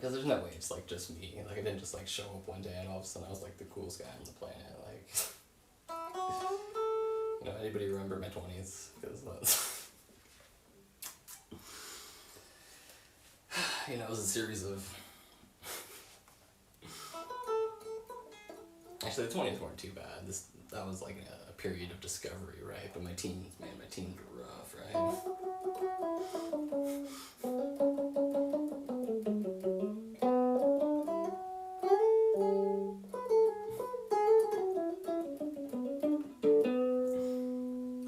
Because there's no way it's like just me. Like, I didn't just like show up one day and all of a sudden I was like the coolest guy on the planet. Like, you know, anybody remember my 20s? Because that's, you know, it was a series of. Actually, the 20s weren't too bad. That was like a period of discovery, right? But my teens, man, my teens were rough, right?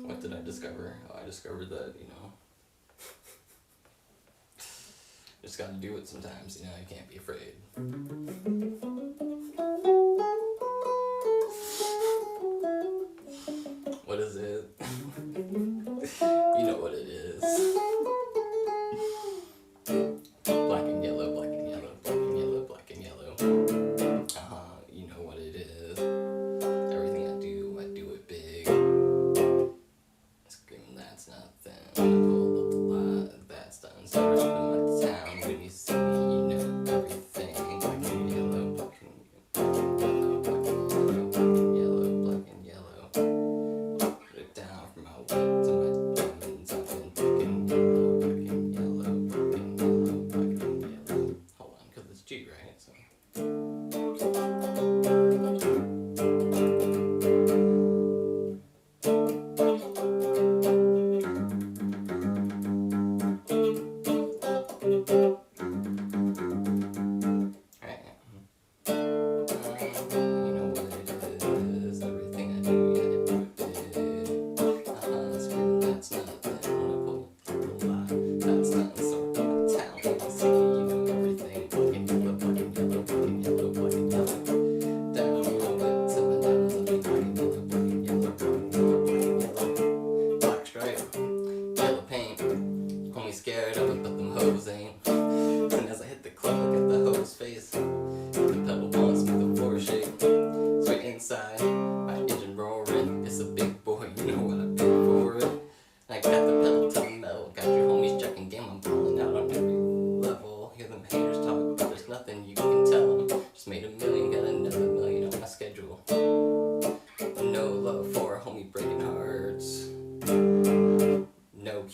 What did I discover? Oh, I discovered that, you know, just gotta do it sometimes, you know, you can't be afraid. What is it? You know what it is. Black and yellow, black and yellow, black and yellow, black and yellow. You know what it is. Everything I do it big. Screaming, that's nothing. Pull up the line, that's done. So in my town, when you see me, you know everything. Black and yellow, black and yellow, black and yellow, black and yellow, black and yellow. Put it down for my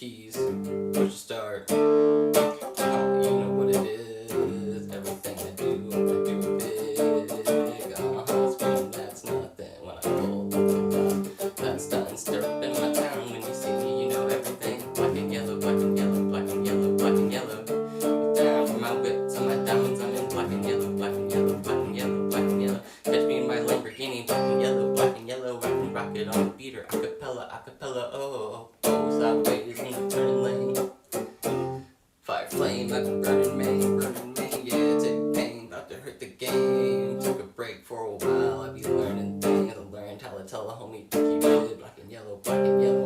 keys, push start. You know what it is. Everything I do big. Scream, that's nothing when I pull. That's done. Stir up in my town. When you see me, you know everything. Black and yellow, black and yellow, black and yellow, black and yellow. Down from my whip to my diamonds, I'm in black and yellow, black and yellow, black and yellow, black and yellow. Catch me in my Lamborghini, black and yellow, black and yellow. I can rock it on the beater, acapella, oh, sideways in the turning lane. Fire flame like a burning main, yeah, take pain, about to hurt the game. Took a break for a while, I be learning things. I learned how to tell a homie to keep it. Black and yellow,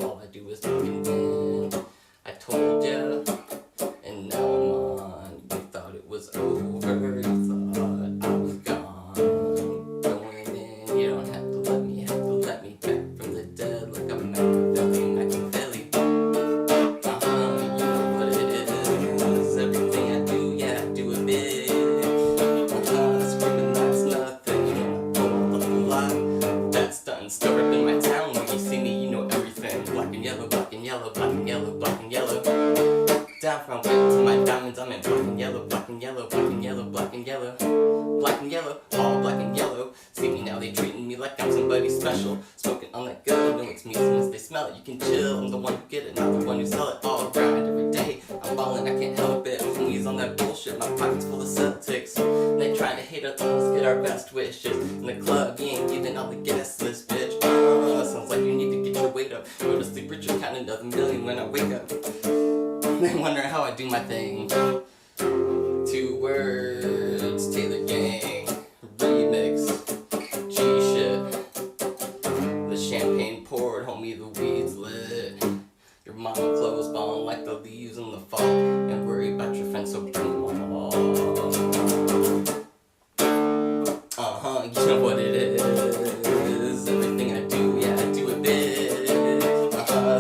all I do is talk and win. I told ya, and now I'm on. You thought it was over, you thought I was gone. Going in, you don't have to let me back from the dead like a Machiavelli. You know what it is. Everything I do, yeah, I do it big. Screaming, that's nothing. Pull up a lot, that's done. Stir up in my town. When you see me, you know everything. Black and yellow, black and yellow, black and yellow, black and yellow. Down from whip to my diamonds, I'm in black and yellow, black and yellow, black and yellow, black and yellow, black and yellow, all black and yellow. See me now, they treating me like I'm somebody special. Smoking on that good, no it's me as they smell it. You can chill, I'm the one who get it, not the one who sell it. All around every day, I'm ballin', I can't help it. Homies on that bullshit, my pockets full of Celtics. They trying to hate us, let's get our best wishes. In the club, you ain't giving all the guest list, bitch. Sounds like you need to get your weight up. Go to sleep rich, count another million when I wake up. They wonder how I do my thing. 2 words, Taylor Gang, remix, G-shit. The champagne poured, homie, the weed's lit. Your mama clothes falling like the leaves in the fall. And worry about your friends, so bring them all. You know what it is. Everything I do, yeah, I do it big.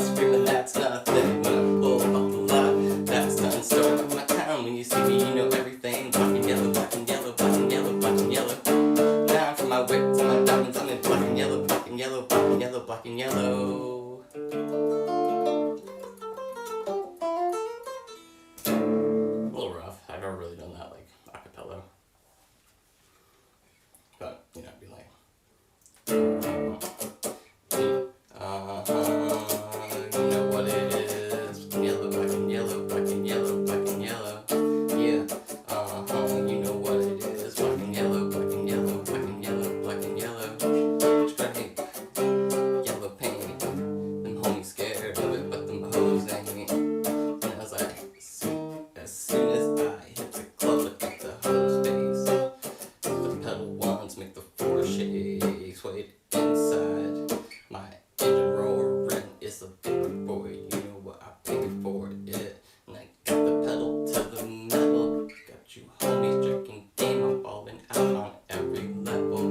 Screaming, that's nothing when I pull up the lot. That's done. Stir up my town. When you see me, you know everything. Black and yellow, black and yellow, black and yellow, black and yellow. Down from my whip to my diamonds, I'm in black and yellow, black and yellow, black and yellow, black and yellow. A little rough. I've never really done that like acapella. But, you know, I'd be like, you know what it is. Yellow, black and yellow, black and yellow, black and yellow. Yeah, you know what it is. Black and yellow, black and yellow, black and yellow, black and yellow. Straight yellow paint. Them homies scared of it, but them hoes ain't. And I was like, as soon as I hit the club, look at the hoes face. The pedal wands make the floor shakes. Wait inside my engine roaring. It's a big boy, you know what I paid for it. And I got the pedal to the metal. Got you homies drinking game. I'm balling out on every level.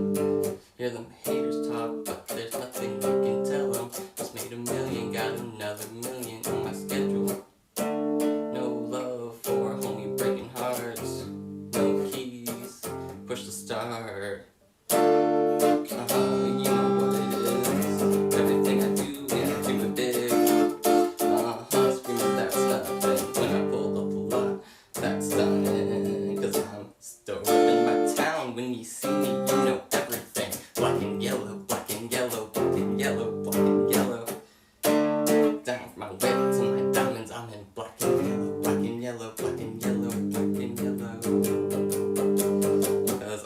Hear them haters talk, but there's nothing you can tell them. Just made $1 million, got another million on my schedule. No love for homie breaking hearts. No keys, push the start. You know what it is. Everything I do, yeah, I do it big. Screaming, that's nothing. When I pull up the lot, that's stunning. Cause I'm still in my town. When you see me, you know everything. Black and yellow, black and yellow, black and yellow, black and yellow. Down from my whip to my diamonds, I'm in black and yellow, black and yellow, black and yellow, black and yellow. Cause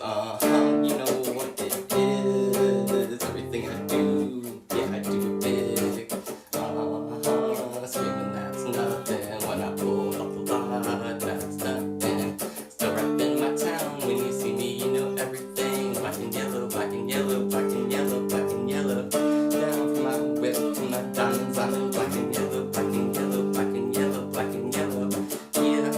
you know what it is. Everything I do, yeah, I do it big. Screaming, that's nothing. When I pull up the lot, that's nothing. Still rap in my town. When you see me, you know everything. Black and yellow, black and yellow, black and yellow, black and yellow. Down from my whip to my diamonds, I'm in black and yellow, black and yellow, black and yellow, black and yellow. Yeah,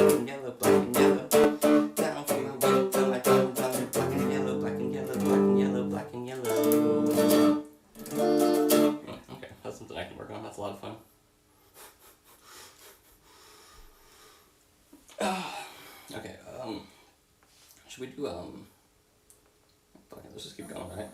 and yellow, black and yellow. Down from my waist to my tongue, tongue, black and yellow, black and yellow, black and yellow, black and yellow. Okay, that's something I can work on. That's a lot of fun. Okay, should we do, fuck it, let's just keep going, right?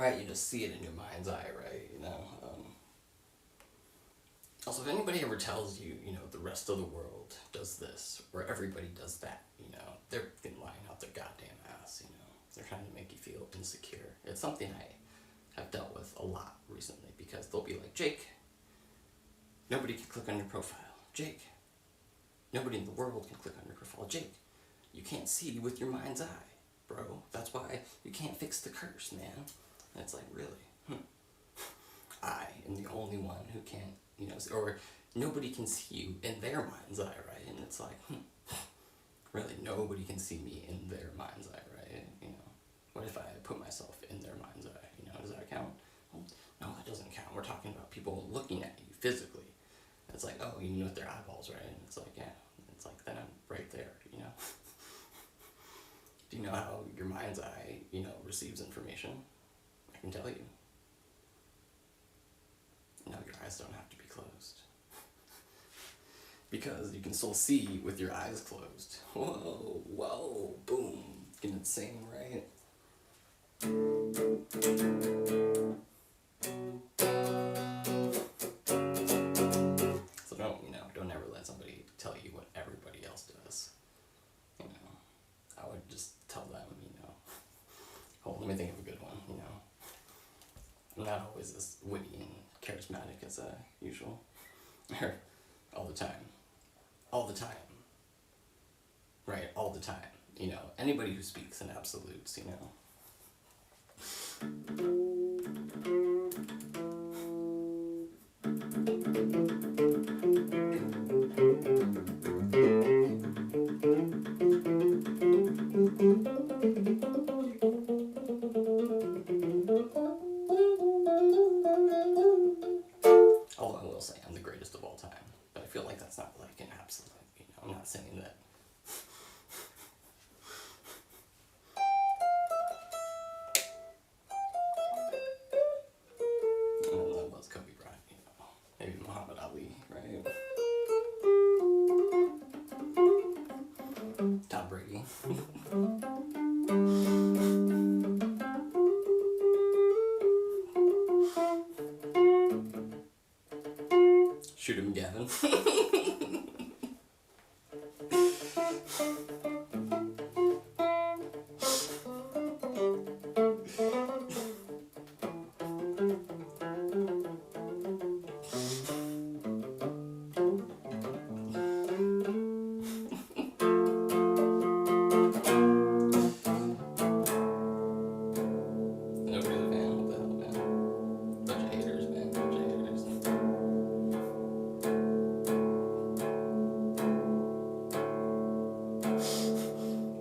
right? You just see it in your mind's eye, right? Also, if anybody ever tells you, the rest of the world does this, or everybody does that, they're lying out their goddamn ass, They're trying to make you feel insecure. It's something I have dealt with a lot recently, because they'll be like, Jake, nobody can click on your profile. Jake, nobody in the world can click on your profile. Jake, you can't see with your mind's eye, bro. That's why you can't fix the curse, man. And it's like, really? I am the only one who can't, or nobody can see you in their mind's eye, right? And it's like, really, nobody can see me in their mind's eye, right? What if I put myself in their mind's eye? Does that count? Well, no, that doesn't count. We're talking about people looking at you physically. It's like, oh, with their eyeballs, right? And it's like, yeah. It's like, then I'm right there, Do you know how your mind's eye, receives information? I can tell you. No, your eyes don't have to be closed. Because you can still see with your eyes closed. Whoa, boom. Getting insane, right? So don't ever let somebody tell you what everybody else does. I would just tell them, oh, let me think of a good one, I'm not always as witty and charismatic as usual. All the time. All the time. Right, all the time. Anybody who speaks in absolutes, Although I will say I'm the greatest of all time, but I feel like that's not like an absolute, I'm not saying that. That was Kobe Bryant, maybe Muhammad Ali, right? Tom Brady. Shoot him, Gavin.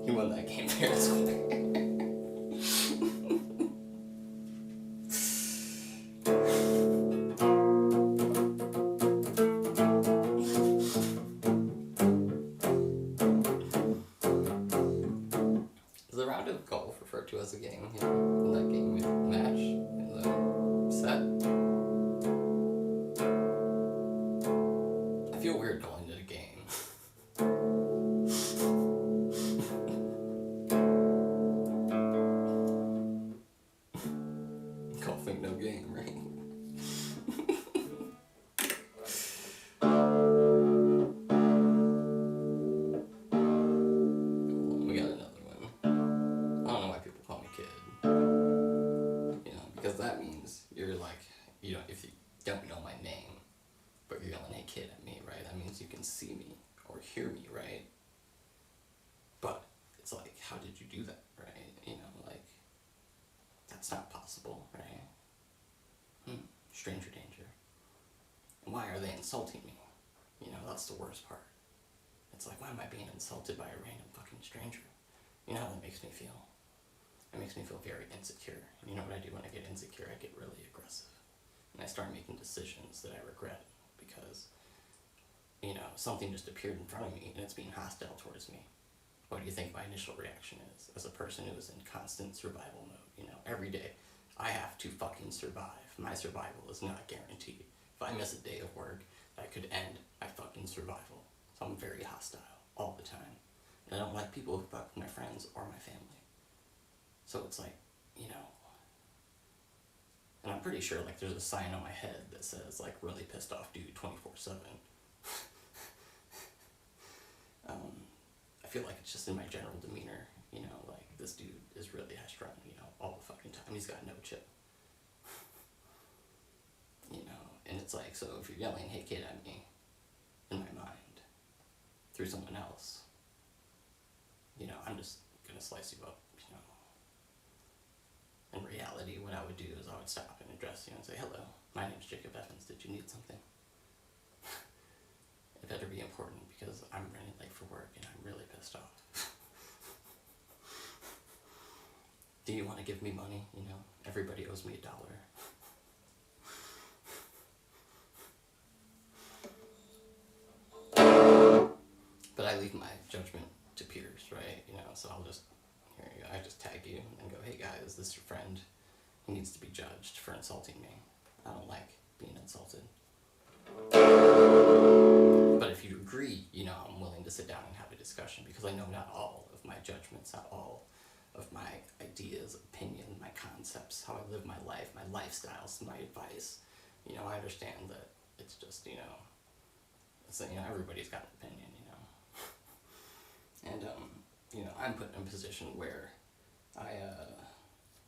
He won that game fair and square. Is the round of golf referred to as a game? In that game with match in the set? I feel weird calling it a game. Golfing, no game, right? We got another one. I don't know why people call me kid. Because that means you're like, if you don't know my name, but you're yelling, hey kid at me, right? That means you can see me or hear me, right? But it's like, how did you do that, right? That's not possible, right? Stranger danger. And why are they insulting me? That's the worst part. It's like, why am I being insulted by a random fucking stranger? You know how that makes me feel? It makes me feel very insecure. And you know what I do when I get insecure? I get really aggressive. And I start making decisions that I regret because, something just appeared in front of me and it's being hostile towards me. What do you think my initial reaction is? As a person who is in constant survival mode, every day I have to fucking survive. My survival is not guaranteed. If I miss a day of work, that could end my fucking survival. So I'm very hostile all the time. And I don't like people who fuck with my friends or my family. So it's like, And I'm pretty sure, like, there's a sign on my head that says, like, really pissed off dude 24/7. I feel like it's just in my general demeanor, you know, like, this dude is really high-strung, you know, all the fucking time. He's got no chill. You know, and it's like, so if you're yelling, hey kid, at me, in my mind, through someone else, you know, I'm just gonna slice you up, you know. In reality, what I would do is I would stop and address you and say, hello, my name's Jacob Evans, did you need something? It better be important because I'm running late for work and I'm really pissed off. Do you want to give me money? You know, everybody owes me $1. But I leave my judgment to peers, right? You know, so I'll just, here you go, I just tag you and go, hey guys, is this your friend? He needs to be judged for insulting me. I don't like being insulted. But if you agree, you know, I'm willing to sit down and have a discussion because I know not all of my judgments, not all of my ideas, opinions, my concepts, how I live my life, my lifestyles, my advice. You know, I understand that it's just, you know, it's, you know, everybody's got an opinion, you know. And, you know, I'm put in a position where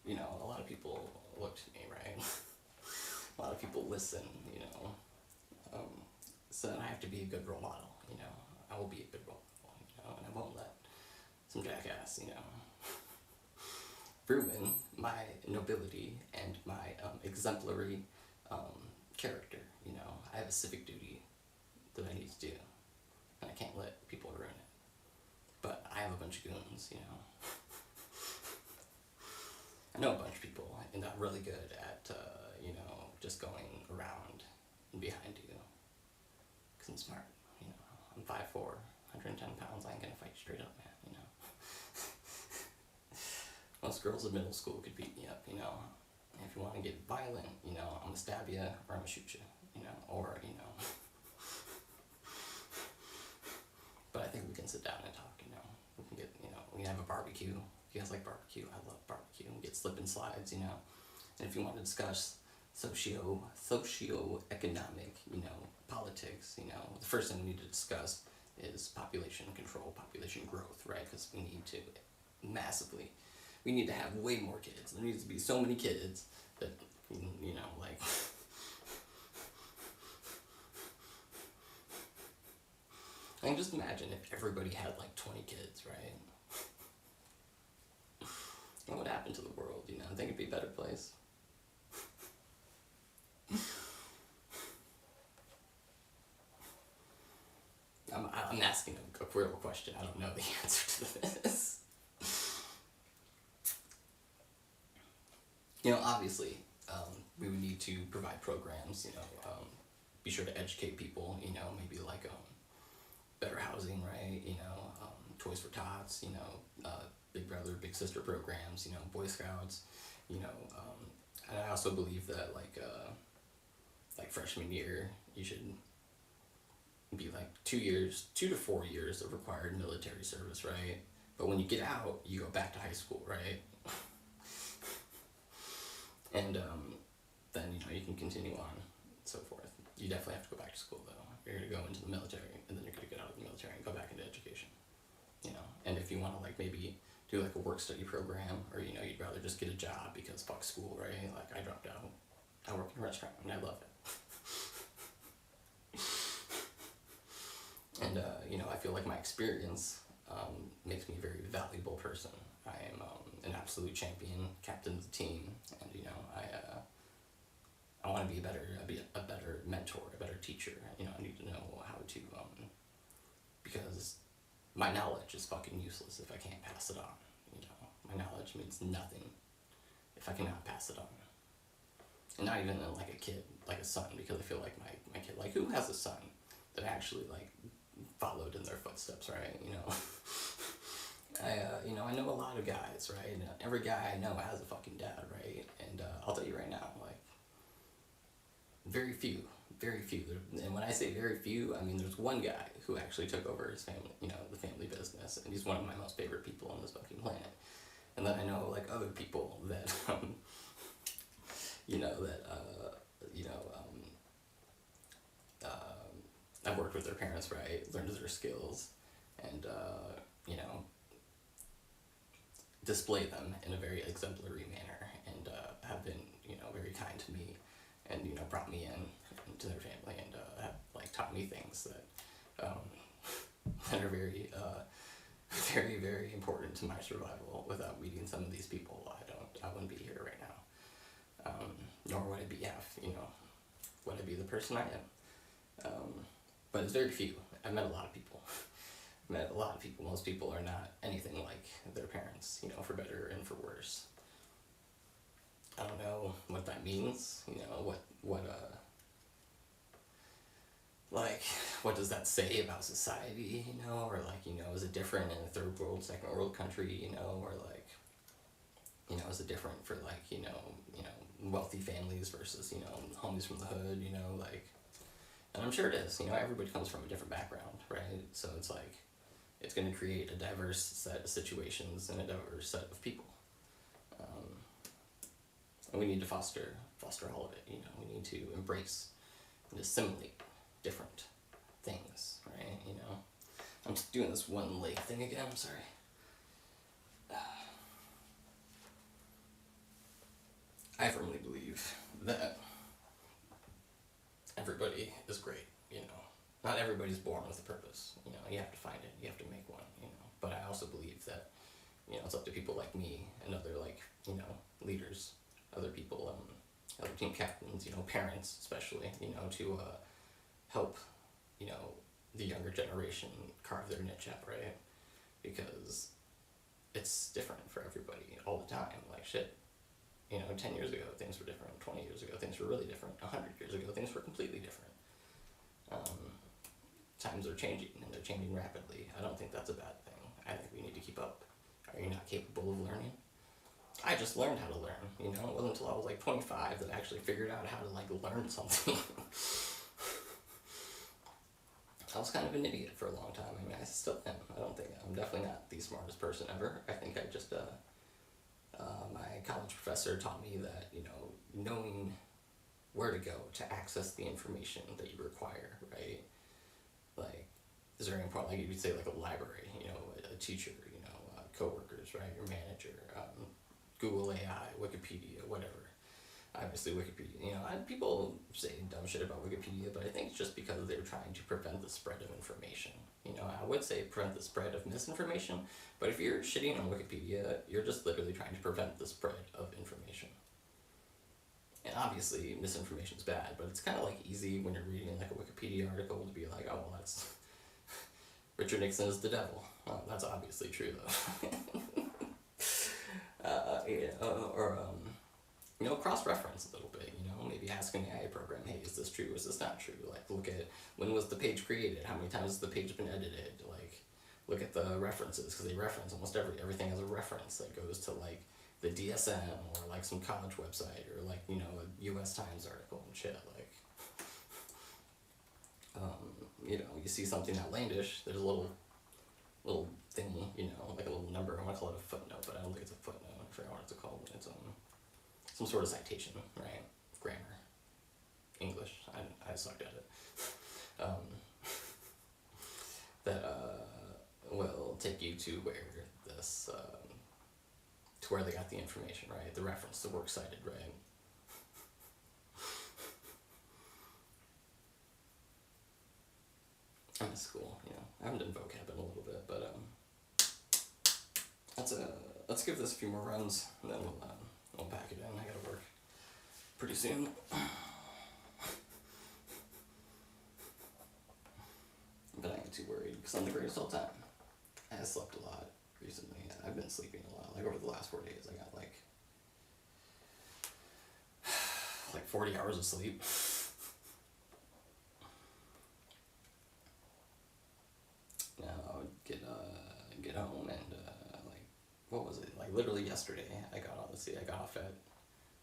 you know, a lot of people look to me, right? A lot of people listen, you know. So I have to be a good role model, you know. I will be a good role model, you know, and I won't let some jackass, you know, ruin my nobility and my exemplary character, you know. I have a civic duty that I need to do, and I can't let people ruin it. But I have a bunch of goons, you know. I know a bunch of people, and I'm really good at, you know, just going around and behind you. Because I'm smart, you know. I'm 5'4", 110 pounds, I ain't gonna fight you straight up, man, you know. Most girls in middle school could beat me up, you know. And if you want to get violent, you know, I'm gonna stab you or I'm gonna shoot you, you know, or, you know. But I think we can sit down and talk, you know. We can get, you know, we can have a barbecue. You guys like barbecue? I love barbecue. We get slip and slides, you know. And if you want to discuss socio-economic, you know, politics, you know, the first thing we need to discuss is population control, population growth, right? Because we need to we need to have way more kids. There needs to be so many kids that, you know, like, I can just imagine if everybody had like 20 kids, right? What would happen to the world, you know? I think it'd be a better place. I'm asking a real question. I don't know the answer to this. You know, obviously, we would need to provide programs, you know, be sure to educate people, you know, maybe like better housing, right? You know, Toys for Tots, you know, Big Brother, Big Sister programs, you know, Boy Scouts, you know, and I also believe that like freshman year, you should be like 2 to 4 years of required military service, right? But when you get out, you go back to high school, right? And then, you know, you can continue on and so forth. You definitely have to go back to school, though. You're going to go into the military, and then you're going to get out of the military and go back into education, you know? And if you want to, like, maybe do, like, a work-study program, or, you know, you'd rather just get a job because fuck school, right? Like, I dropped out. I work in a restaurant, and I love it. And, you know, I feel like my experience makes me a very valuable person. I am an absolute champion, captain of the team, and, you know, I want to be a better mentor, a better teacher. You know, I need to know how to, because my knowledge is fucking useless if I can't pass it on. You know, my knowledge means nothing if I cannot pass it on. And not even like a kid, like a son, because I feel like my kid, like, who has a son that actually, like, followed in their footsteps, right? You know, you know, I know a lot of guys, right? And every guy I know has a fucking dad, right? And I'll tell you right now, like, very few. And when I say very few, I mean there's one guy who actually took over his family, you know, the family business, and he's one of my most favorite people on this fucking planet. And then I know, like, other people that, you know, that, you know, I've worked with their parents, right, learned their skills, and, you know, display them in a very exemplary manner, and have been, you know, very kind to me, and, you know, brought me in to their family, and have, like, taught me things that, that are very, very, very important to my survival. Without meeting some of these people, I wouldn't be here right now. Nor would I be half, you know, would I be the person I am. But it's very few. I've met a lot of people. Met a lot of people. Most people are not anything like their parents, you know, for better and for worse. I don't know what that means, you know, like, what does that say about society, you know, or like, you know, is it different in a third world, second world country, you know, or like, you know, is it different for like, you know, wealthy families versus, you know, homies from the hood, you know, like, and I'm sure it is, you know, everybody comes from a different background, right? So it's like, it's going to create a diverse set of situations and a diverse set of people. And we need to foster all of it, you know, we need to embrace and assimilate different things, right, you know. I'm just doing this one leg thing again, I'm sorry. I firmly believe that everybody is great, you know. Not everybody's born with a purpose, you know, you have to find it, you have to make one, you know. But I also believe that, you know, it's up to people like me and other, like, you know, leaders, other people, other team captains, you know, parents especially, you know, to help, you know, the younger generation carve their niche out, right? Because it's different for everybody all the time, like shit. You know, 10 years ago things were different, 20 years ago things were really different, 100 years ago things were completely different. Times are changing, and they're changing rapidly. I don't think that's a bad thing. I think we need to keep up. Are you not capable of learning? I just learned how to learn, you know? It wasn't until I was like 25 that I actually figured out how to like learn something. I was kind of an idiot for a long time. I mean, I still am. I'm definitely not the smartest person ever. I think I just, my college professor taught me that, you know, knowing where to go to access the information that you require, right? Like, is very important. Like, you'd say like a library, you know, a teacher, you know, coworkers, right? Your manager, Google AI, Wikipedia, whatever. Obviously Wikipedia, you know, people say dumb shit about Wikipedia, but I think it's just because they're trying to prevent the spread of information. You know, I would say prevent the spread of misinformation, but if you're shitting on Wikipedia, you're just literally trying to prevent the spread of information. And obviously misinformation is bad, but it's kind of like easy when you're reading like a Wikipedia article to be like, oh, well, that's Richard Nixon is the devil. Well, that's obviously true though. You know, cross-reference a little bit, you know, maybe ask an AI program, hey, is this true, is this not true? Like, look at, when was the page created? How many times has the page been edited? Like, look at the references, because they reference almost everything has a reference that goes to, like, the DSM, or, like, some college website, or, like, you know, a US Times article and shit, like, you know, you see something outlandish, there's a little thingy, you know, like a little number, I want to call it a footnote, but I don't think it's a footnote, I forgot what it's called, it's, some sort of citation, right? Grammar, English. I sucked at it. That will take you to where this, to where they got the information, right? The reference, the works cited, right? I'm in school, you know. I haven't done vocab in a little bit, but let's give this a few more runs, and then we'll pack it in. I gotta work pretty soon. But I ain't too worried, because I'm the greatest all time. I slept a lot recently. I've been sleeping a lot. Like, over the last 4 days, I got, like 40 hours of sleep. Now, I would get home and, like, what was it? Like, literally yesterday, I got off at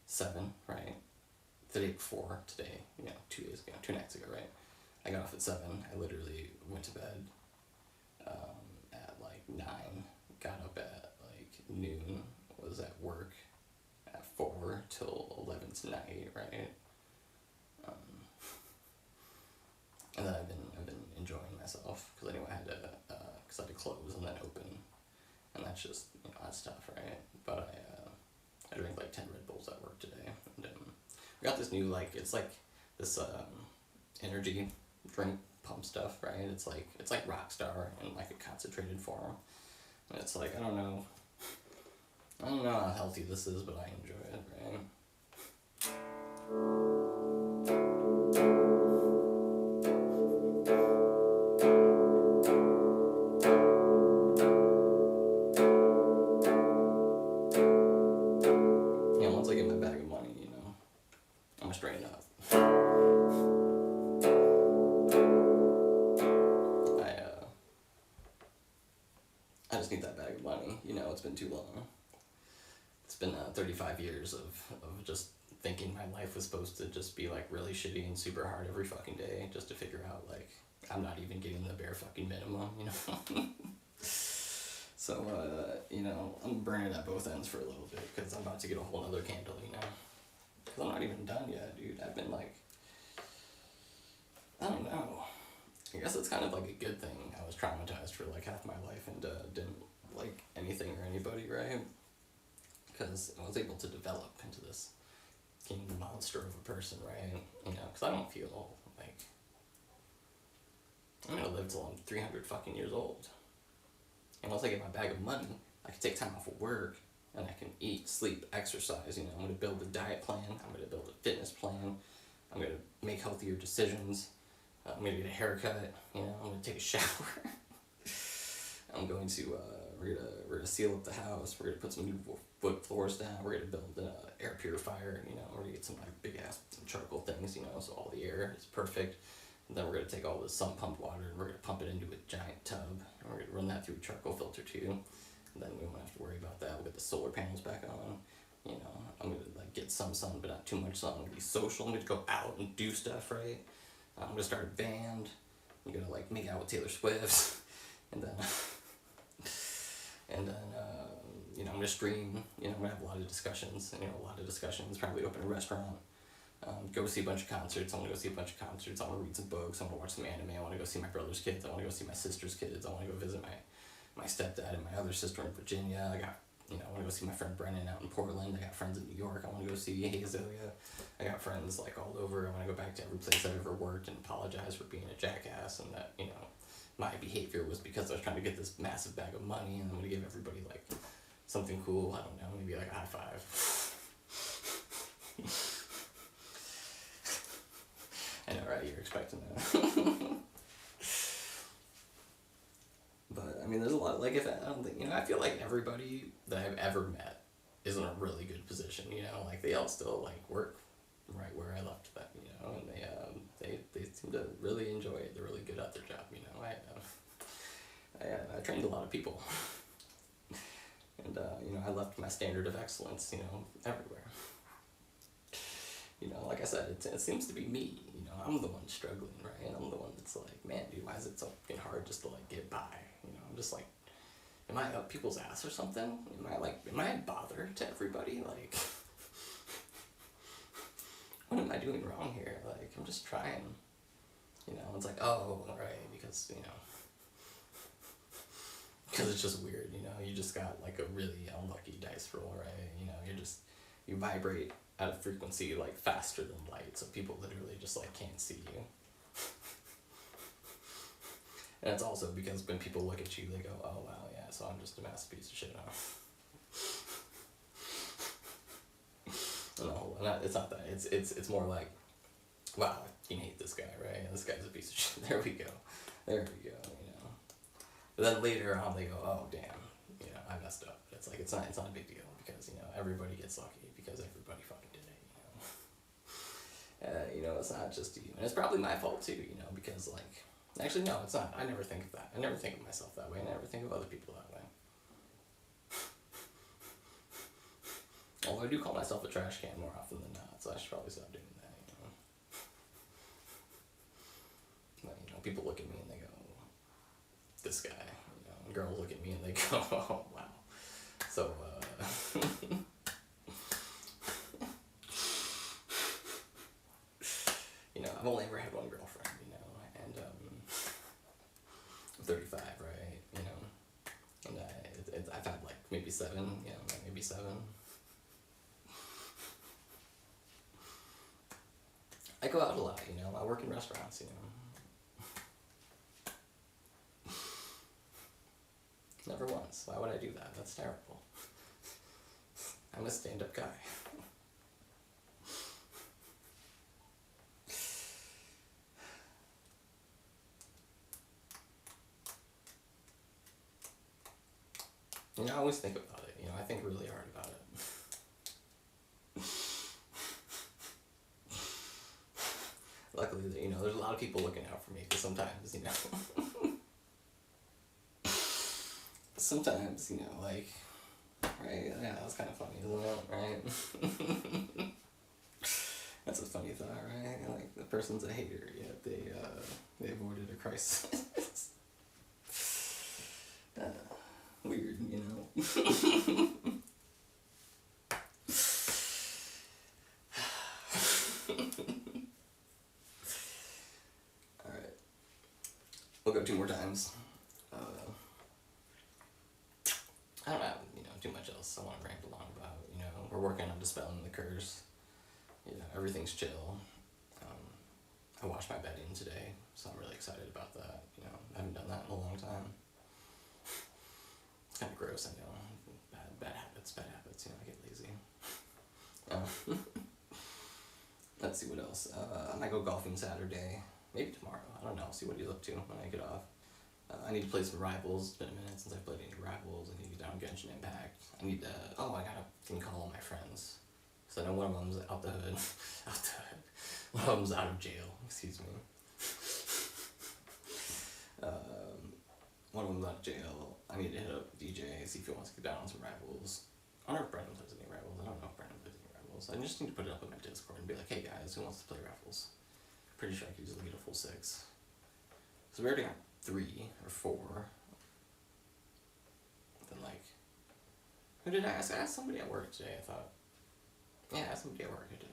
7, right? The day before today, you know, 2 days ago, 2 nights ago, right? I got off at 7. I literally went to bed at like 9, got up at like noon, was at work at 4, till 11 tonight, right? And then I've been enjoying myself, because anyway I had to, cause I had to close and then open, and that's just, that's tough, right? But I drank like 10 Red Bulls at work today, and we got this new, like, it's like this energy drink pump stuff, right? It's like Rockstar in like a concentrated form, and it's like, I don't know how healthy this is, but I enjoy it, right? Once I get my bag of money, I'm gonna straighten up. I just need that bag of money. It's been too long. It's been 35 years of just thinking my life was supposed to just be like really shitty and super hard every fucking day, just to figure out like I'm not even getting the bare fucking minimum, So, I'm burning at both ends for a little bit, because I'm about to get a whole other candle, because I'm not even done yet, dude. I've been like, I don't know. I guess it's kind of like a good thing I was traumatized for like half my life and didn't like anything or anybody, right? Because I was able to develop into this king monster of a person, right? Because I don't feel like I'm gonna live till I'm 300 fucking years old. And once I get my bag of money, I can take time off of work, and I can eat, sleep, exercise. I'm going to build a diet plan. I'm going to build a fitness plan. I'm going to make healthier decisions. I'm going to get a haircut. I'm going to take a shower. I'm going to, we're going to seal up the house. We're going to put some new wood floors down. We're going to build an air purifier. We're going to get some like big ass charcoal things, so all the air is perfect. And then we're going to take all this sun pumped water and we're going to pump it into a giant tub. And we're going to run that through a charcoal filter too. And then we won't have to worry about that. We'll get the solar panels back on. I'm going to like get some sun, but not too much sun. I'm going to be social. I'm going to go out and do stuff, right? I'm going to start a band. I'm going to like make out with Taylor Swift. And then, I'm going to stream. I'm going to have a lot of discussions. Probably open a restaurant. Go see a bunch of concerts. I want to go see a bunch of concerts. I want to read some books. I want to watch some anime. I want to go see my brother's kids. I want to go see my sister's kids. I want to go visit my stepdad and my other sister in Virginia. I want to go see my friend Brennan out in Portland. I got friends in New York. I want to go see Hazelia. I got friends like all over. I want to go back to every place I've ever worked and apologize for being a jackass, and that, my behavior was because I was trying to get this massive bag of money, and I'm going to give everybody like something cool. I don't know, maybe like a high five. I know, right? You're expecting that. But, there's a lot, like, I don't think, I feel like everybody that I've ever met is in a really good position, like, they all still, like, work right where I left them, and they seem to really enjoy it. They're really good at their job, I trained a lot of people. And, I left my standard of excellence, everywhere. Like I said, it seems to be me, I'm the one struggling, right? And I'm the one that's like, man, dude, why is it so fucking hard just to, like, get by? I'm just like, am I up people's ass or something? Am I a bother to everybody? Like, what am I doing wrong here? Like, I'm just trying, it's like, oh, right, because it's just weird, you just got, like, a really unlucky dice roll, right? You vibrate at a frequency like faster than light, so people literally just like can't see you. And it's also because when people look at you, they go, "Oh wow, yeah, so I'm just a massive piece of shit." No, it's not that. It's more like, wow, you hate this guy, right? This guy's a piece of shit. There we go. But then later on, they go, "Oh damn, I messed up." But it's like it's not a big deal, because everybody gets lucky because everybody fucking did it. It's not just you, and it's probably my fault too. Because like, actually no, it's not. I never think of that. I never think of myself that way. I never think of other people that way. Although I do call myself a trash can more often than not, so I should probably stop doing that. But people look at me and they go, "This guy." And girls look at me and they go, "Oh wow." So one girlfriend, you know, and I'm 35, right, you know, and I've had like maybe 7, you know, like maybe 7. I go out a lot, you know, I work in restaurants, you know. Never once. Why would I do that? That's terrible. I'm a stand-up guy. You know, I always think about it. You know, I think really hard about it. Luckily, you know, there's a lot of people looking out for me, because sometimes, you know, sometimes, you know, like, right, yeah, that's kind of funny, isn't it, right? That's a funny thought, right? Like, the person's a hater, yet they avoided a crisis. Weird, you know? Alright. We'll go 2 more times. I don't have, you know, too much else I want to rant along about, you know, we're working on dispelling the curse, you know, everything's chill. I washed my bedding today, so I'm really excited about that, you know, I haven't done that in a long time. It's kind of gross, I know, bad habits, you know, I get lazy. Let's see what else, I might go golfing Saturday, maybe tomorrow, I don't know, see what he's up to when I get off. I need to play some Rivals. It's been a minute since I played any Rivals. I need to get down Genshin Impact. I need to, I gotta call all my friends. Because I know one of them's out the hood. One of them's out of jail, excuse me. One of them's out of jail. I need to hit up DJ, see if he wants to get down on some Rivals. I don't know if Brandon plays any Rivals. I don't know if Brandon plays any Rivals. I just need to put it up on my Discord and be like, hey guys, who wants to play Rivals? Pretty sure I could easily get a full 6. So we already got 3 or 4. Then like, who did I ask? I asked somebody at work today, I thought. Yeah, I asked somebody at work, I did.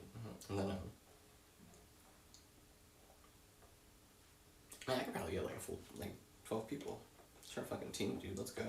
And then, man, I could probably get like a full, like, 12 people. Start a fucking team, dude, let's go.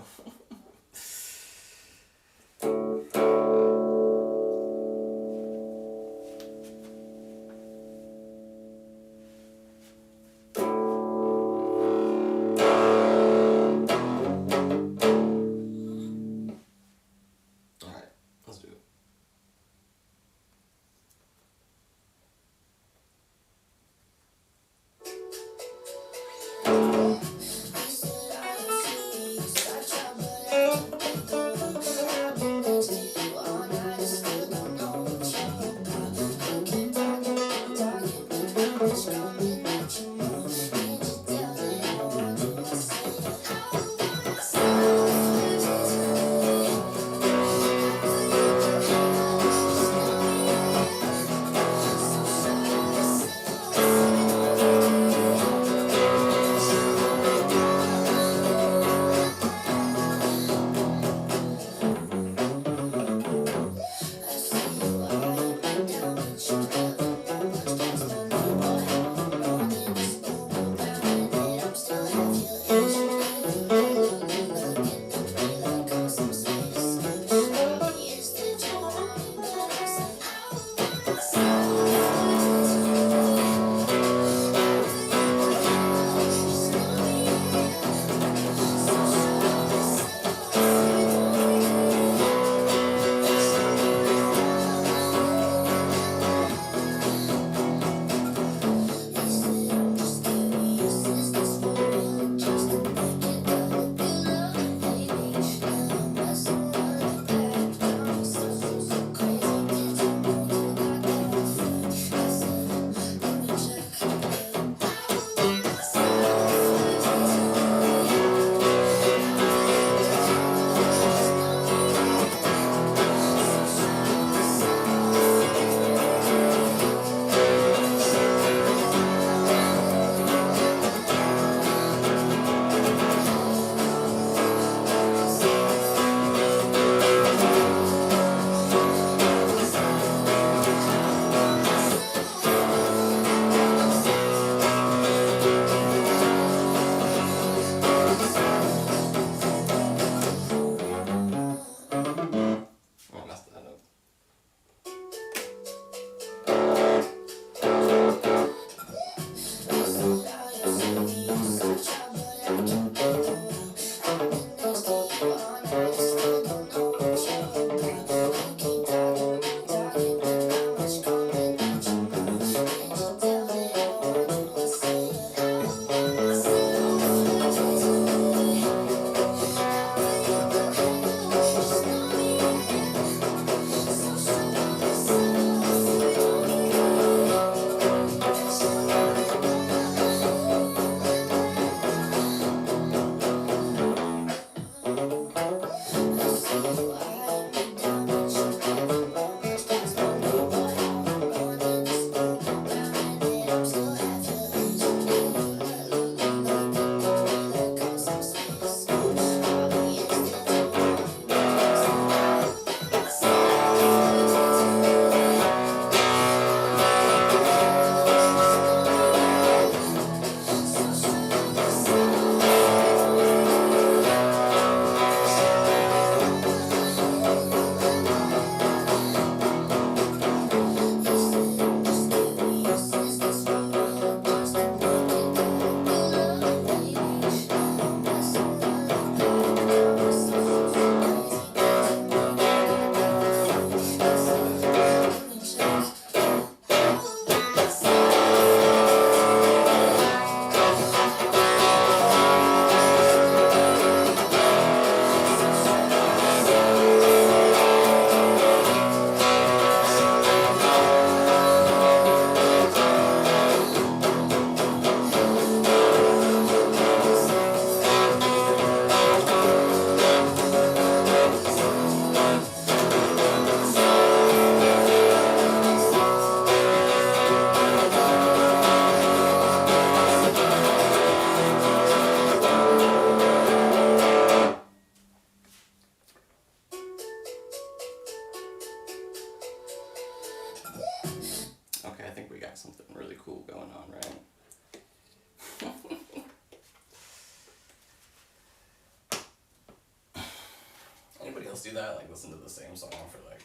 else do that? Like, listen to the same song for, like,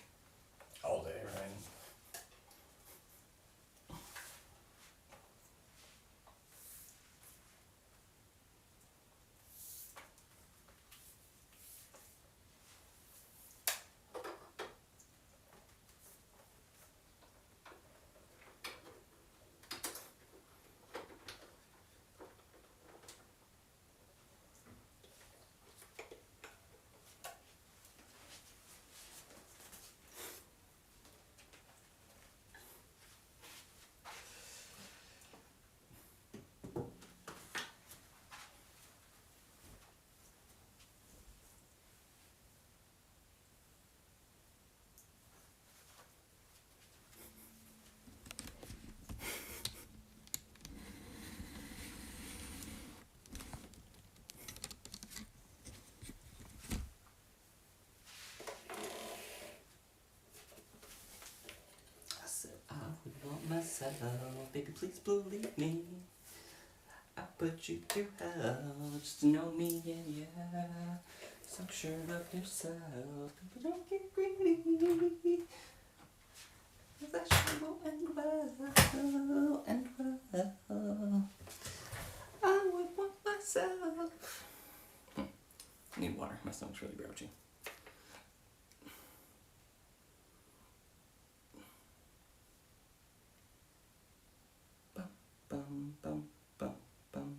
all day, right? Myself, baby, please believe me. I put you through hell just to know me, yeah. So sure of yourself, people don't get greedy. That shit will end well, end well. I would want myself. I need water, my stomach's really grouchy. Bum, bum, bum, bum.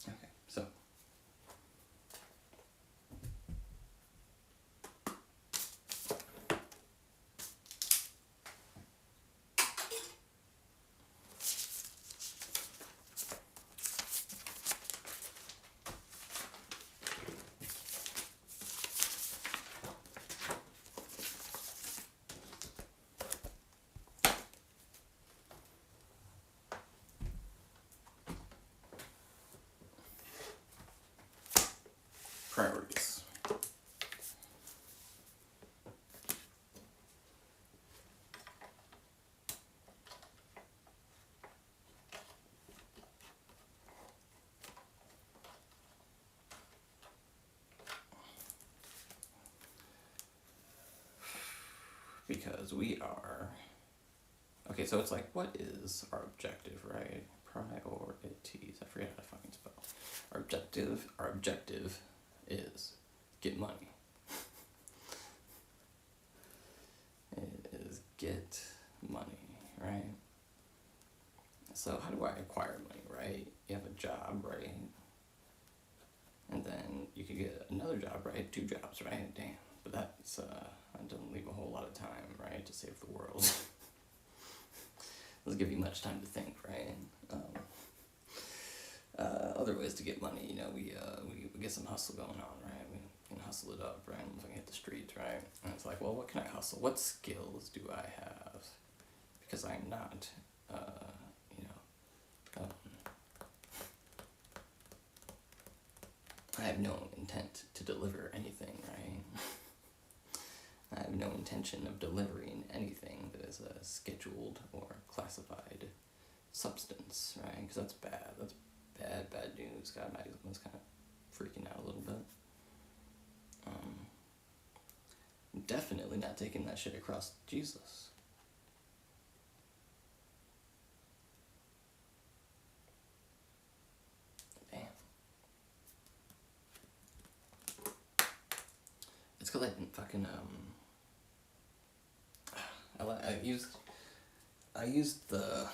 Okay, so. Priorities. Because we are... Okay, so it's like, what is our objective, right? Priorities. I forget how to fucking spell. Our objective is get money. It is get money, right? So how do I acquire money, right? You have a job, right? And then you could get another job, right? 2 jobs, right? Damn. But that's, that doesn't leave a whole lot of time, right? To save the world. Doesn't give you much time to think, right? Other ways to get money, you know, we get some hustle going on, right? We can hustle it up, right? We can hit the streets, right? And it's like, well, what can I hustle? What skills do I have? Because I'm not, I have no intent to deliver anything, right? I have no intention of delivering anything that is a scheduled or classified substance, right? Because that's bad. That's bad news. God, my husband's kind of freaking out a little bit. Definitely not taking that shit across Jesus. Damn. It's cause I fucking I used the,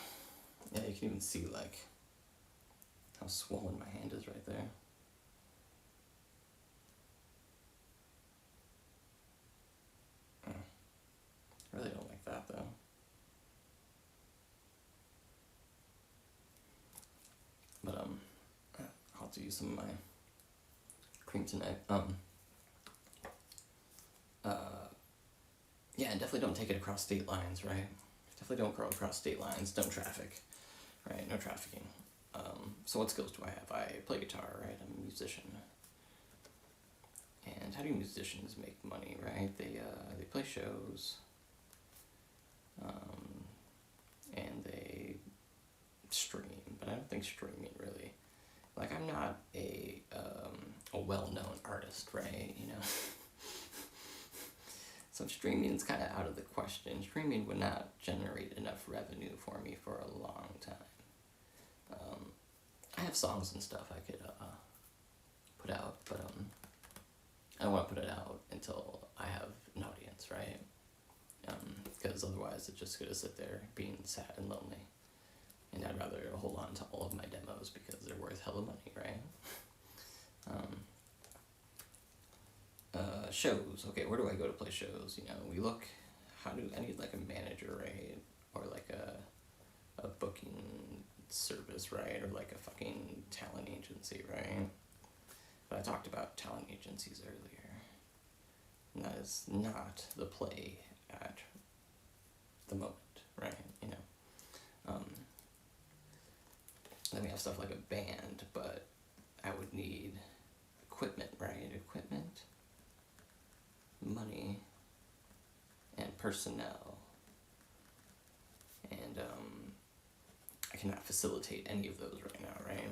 yeah, you can even see like how swollen my hand is right there. I really don't like that though. But I'll have to use some of my cream tonight. Yeah, and definitely don't take it across state lines, right? Definitely don't go across state lines. Don't traffic, right? No trafficking. So what skills do I have? I play guitar, right? I'm a musician. And how do musicians make money, right? They play shows, and they stream. But I don't think streaming really Like, I'm not a well-known artist, right? You know, so streaming's kind of out of the question. Streaming would not generate enough revenue for me for a long time. I have songs and stuff I could put out, but I don't want to put it out until I have an audience, right? Because otherwise it's just gonna sit there being sad and lonely. And I'd rather hold on to all of my demos because they're worth hella money, right? Shows. Okay, where do I go to play shows? You know, I need like a manager, right? Or like a booking service, right? Or like a fucking talent agency, right? But I talked about talent agencies earlier. And that is not the play at the moment, right? You know. Then we have stuff like a band, but I would need equipment, right? Equipment, money, and personnel. And I cannot facilitate any of those right now, right?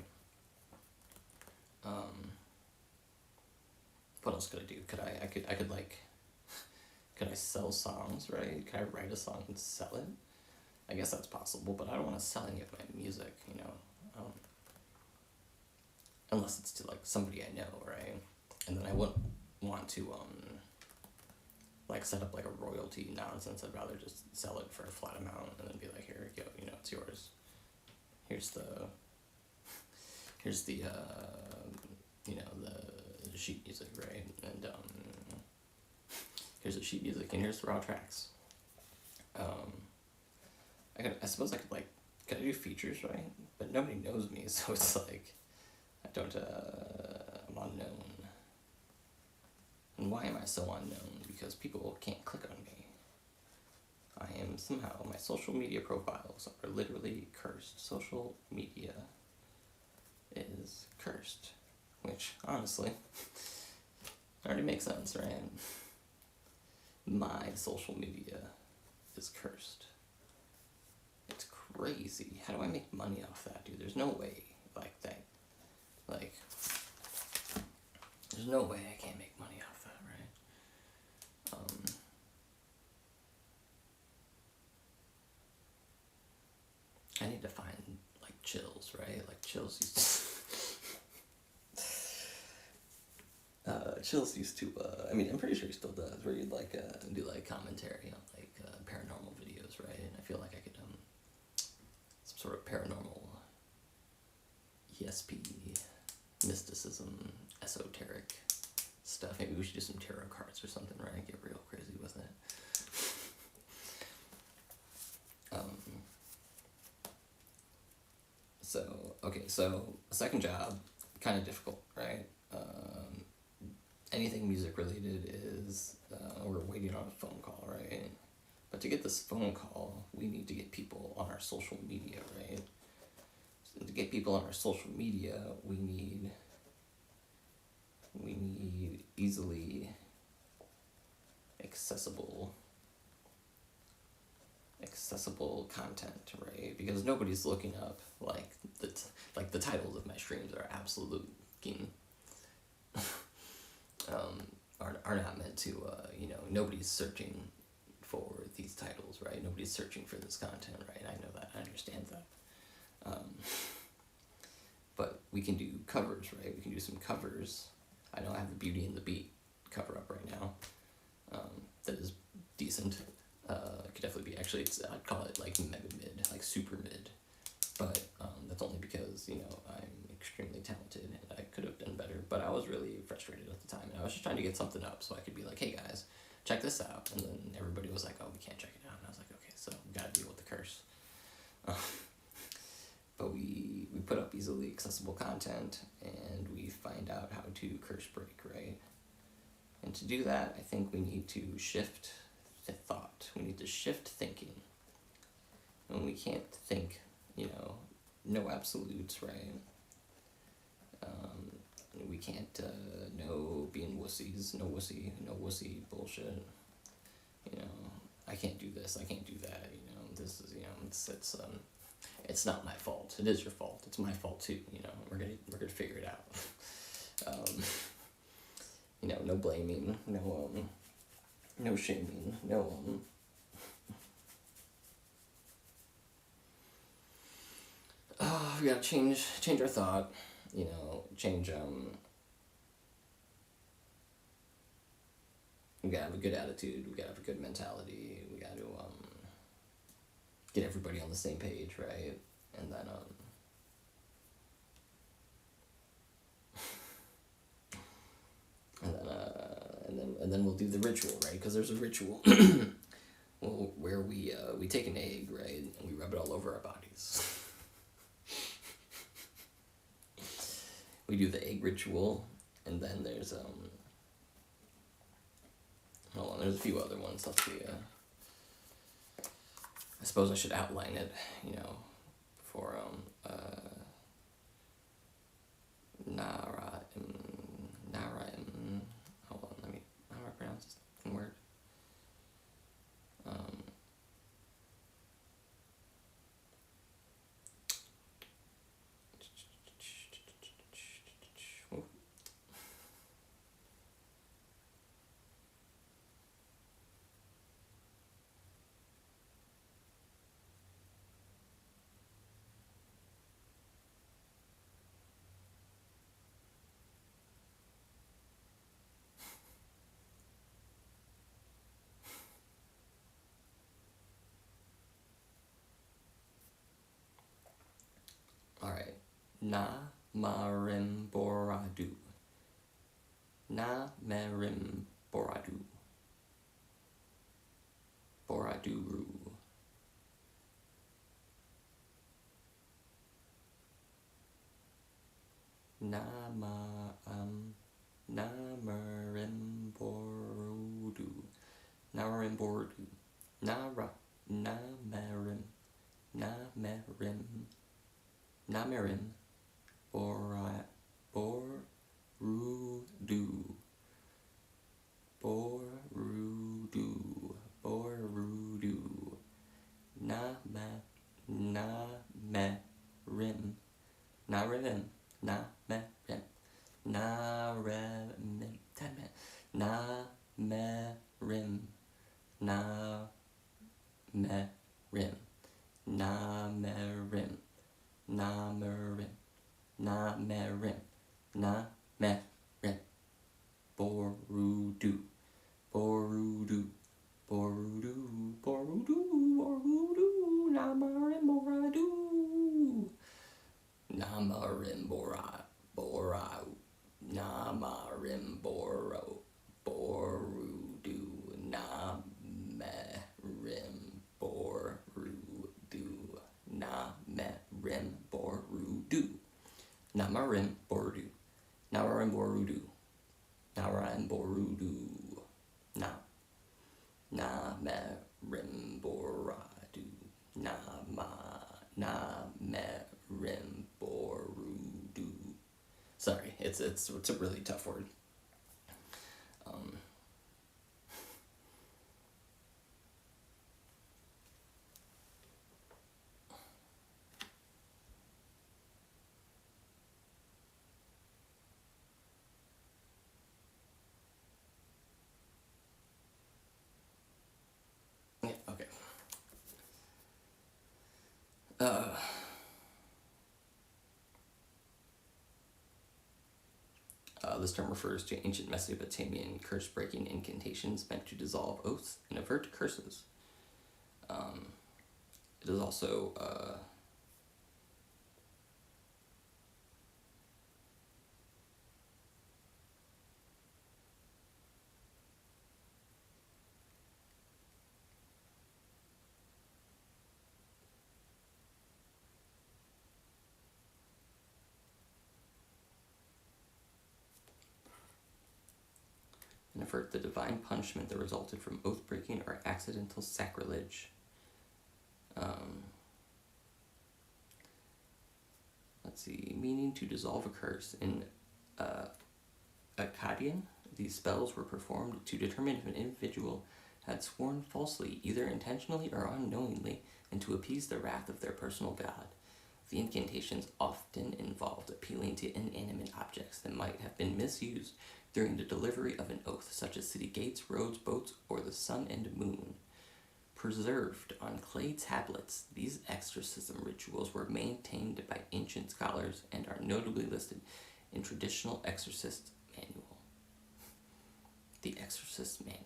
What else could I do? Could I sell songs, right? Could I write a song and sell it? I guess that's possible, but I don't want to sell any of my music, you know. Unless it's to like somebody I know, right? And then I wouldn't want to like set up like a royalty nonsense. I'd rather just sell it for a flat amount and then be like, here you go, you know, it's yours. Here's the you know, the sheet music, right? And here's the sheet music and here's the raw tracks. I suppose I could I do features, right? But nobody knows me, so it's like I'm unknown. And why am I so unknown? Because people can't click on me. My social media profiles are literally cursed. Social media is cursed. Which, honestly, already makes sense, right? My social media is cursed. It's crazy. How do I make money off that, dude? There's no way there's no way I can't make money off that, right? I need to find, like, Chills, right? Like, Chills used to, I mean, I'm pretty sure he still does, where you'd, like, do, like, commentary on, like, paranormal videos, right? And I feel like I could, some sort of paranormal ESP, mysticism, esoteric stuff. Maybe we should do some tarot cards or something, right? Get real crazy with it. So a second job, kind of difficult, right? Anything music related is, we're waiting on a phone call, right? But to get this phone call, we need to get people on our social media, right? So to get people on our social media, we need easily accessible content, right? Because nobody's looking up the titles of my streams are absolute are not meant to you know, nobody's searching for these titles, right? Nobody's searching for this content, right? I know that, I understand that. But we can do covers, right? We can do some covers. I know I have the Beauty and the Beat cover up right now. That is decent. It could definitely be, actually, I'd call it like mega mid, like super mid. But that's only because, you know, I'm extremely talented and I could have done better. But I was really frustrated at the time, and I was just trying to get something up so I could be like, hey guys, check this out. And then everybody was like, oh, we can't check it out. And I was like, okay, so we gotta deal with the curse. But we put up easily accessible content, and we find out how to curse break, right? And to do that, I think we need to shift the thought. We need to shift thinking. And we can't think, you know, no absolutes, right? We can't being wussies, no wussy bullshit. You know, I can't do this, I can't do that, you know, this is, you know, it's not my fault. It is your fault. It's my fault too. You know, we're gonna figure it out. You know, no blaming, no shaming, we gotta change our thought. You know, change we gotta have a good attitude. We gotta have a good mentality. We gotta get everybody on the same page, right? And then and then we'll do the ritual, right? Because there's a ritual where we take an egg, right, and we rub it all over our bodies. We do the egg ritual, and then there's hold on, there's a few other ones. Let's see. I suppose I should outline it, you know, for hold on, let me, how do I pronounce this fucking word? Alright. Na marim boradu. Na merim boradu. Boraduru. Namarim borudu. Namarim borudu. Namerim. Namerim. Borudu. Namerim. Namarim borudu. Namarim borudu. Namarim borudu. Namerim boradu. Namerim borudu. Sorry, it's a really tough word. Yeah, okay. This term refers to ancient Mesopotamian curse-breaking incantations meant to dissolve oaths and avert curses. It is also and avert the divine punishment that resulted from oath-breaking or accidental sacrilege. Let's see, meaning to dissolve a curse. In Akkadian, these spells were performed to determine if an individual had sworn falsely, either intentionally or unknowingly, and to appease the wrath of their personal god. The incantations often involved appealing to inanimate objects that might have been misused during the delivery of an oath, such as city gates, roads, boats, or the sun and moon. Preserved on clay tablets, these exorcism rituals were maintained by ancient scholars and are notably listed in Traditional Exorcist Manual. The Exorcist Manual.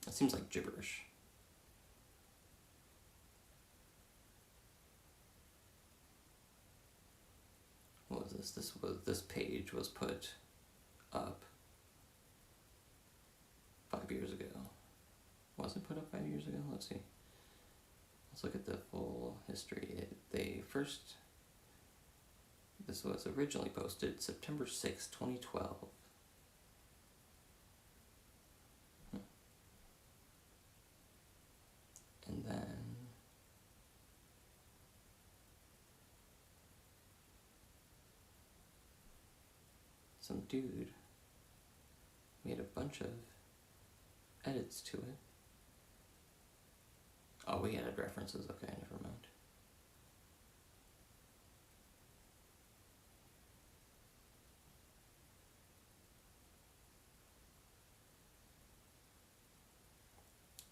That seems like gibberish. What was this? This page was put up 5 years ago. Was it put up 5 years ago? Let's see. Let's look at the full history. This was originally posted September 6, 2012. And then some dude made a bunch of edits to it. Oh, we added references. Okay, never mind.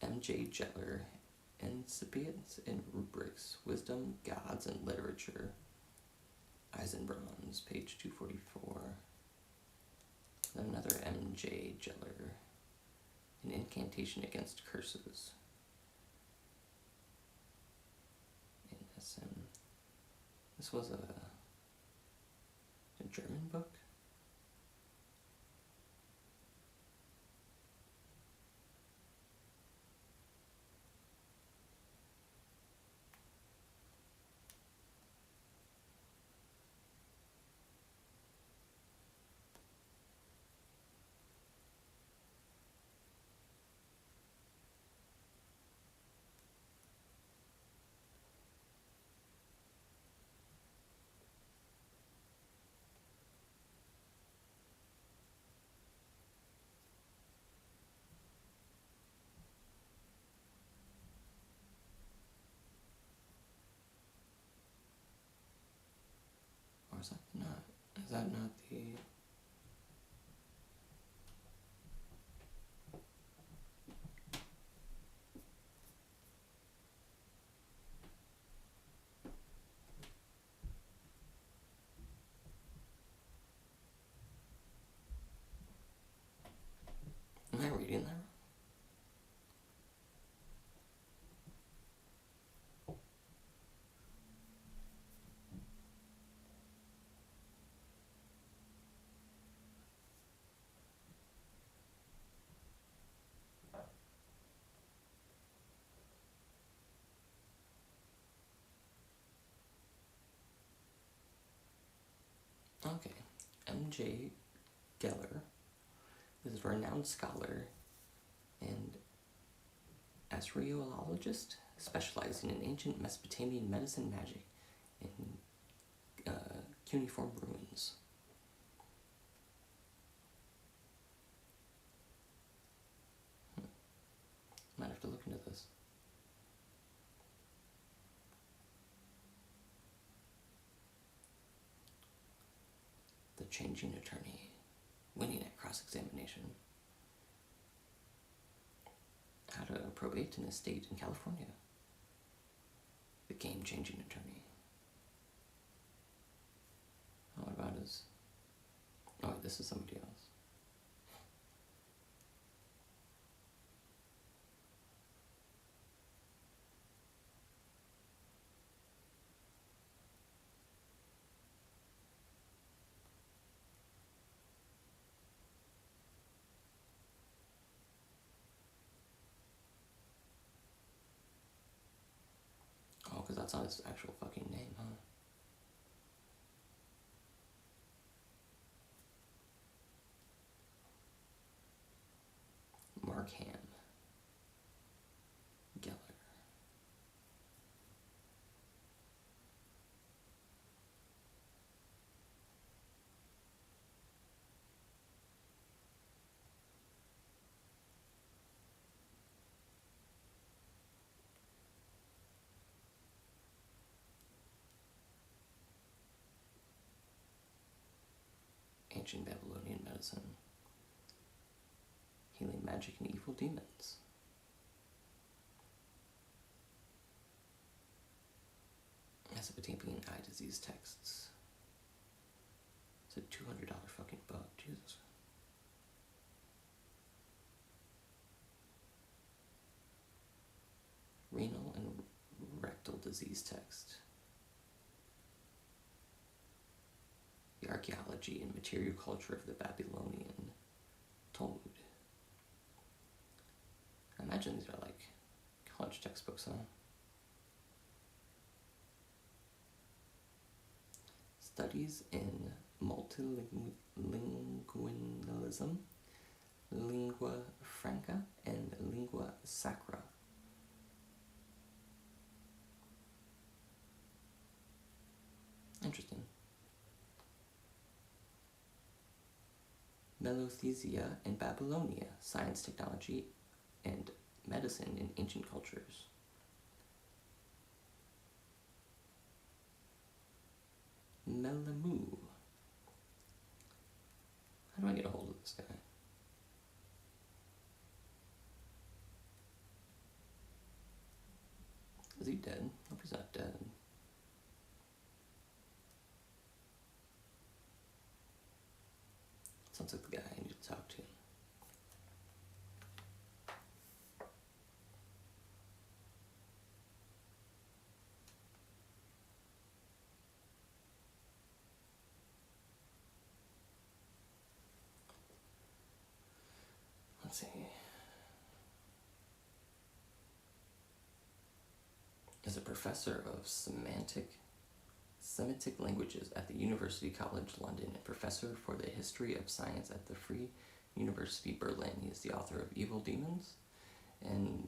M.J. Jeller, Incipients in Rubrics, Wisdom, Gods, and Literature. Eisenbrons, page 244. Then another M.J. Jeller, An Incantation Against Curses. In SM. This was a German book? Or is that not? Is that not the... Am I reading that wrong? Okay. M.J. Geller is a renowned scholar and Assyriologist specializing in ancient Mesopotamian medicine, magic, and cuneiform ruins. Might have to look into this. The Changing Attorney, winning at cross-examination. How to probate an estate in California. The Game-Changing Attorney. Oh, what about his... Oh, this is somebody else. Oh, because that's not his actual fucking name, huh? Markham Geller. ancient Babylonian medicine, healing magic and evil demons. Mesopotamian eye disease texts. It's a $200 fucking book, Jesus. Renal and rectal disease text. The archaeology and material culture of the Babylonian Talmud. I imagine these are like college textbooks, huh? Studies in multilingualism, lingua franca, and lingua sacra. Interesting. Melothesia in Babylonia, science, technology, and medicine in ancient cultures. Melamu. How do I get a hold of this guy? Is he dead? I hope he's not dead. Sounds like the guy I need to talk to. Let's see. Is a professor of Semitic languages at the University College London and professor for the history of science at the Free University Berlin. He is the author of Evil Demons and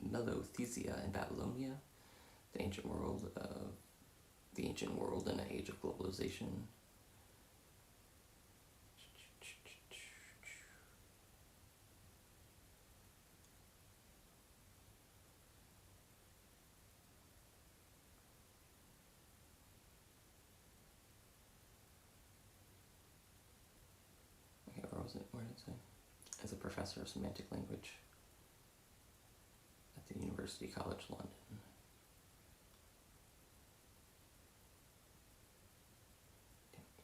Melothesia in Babylonia, the ancient world in an age of globalization. Where did it say? As a professor of Semantic language at the University College London.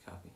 Copy.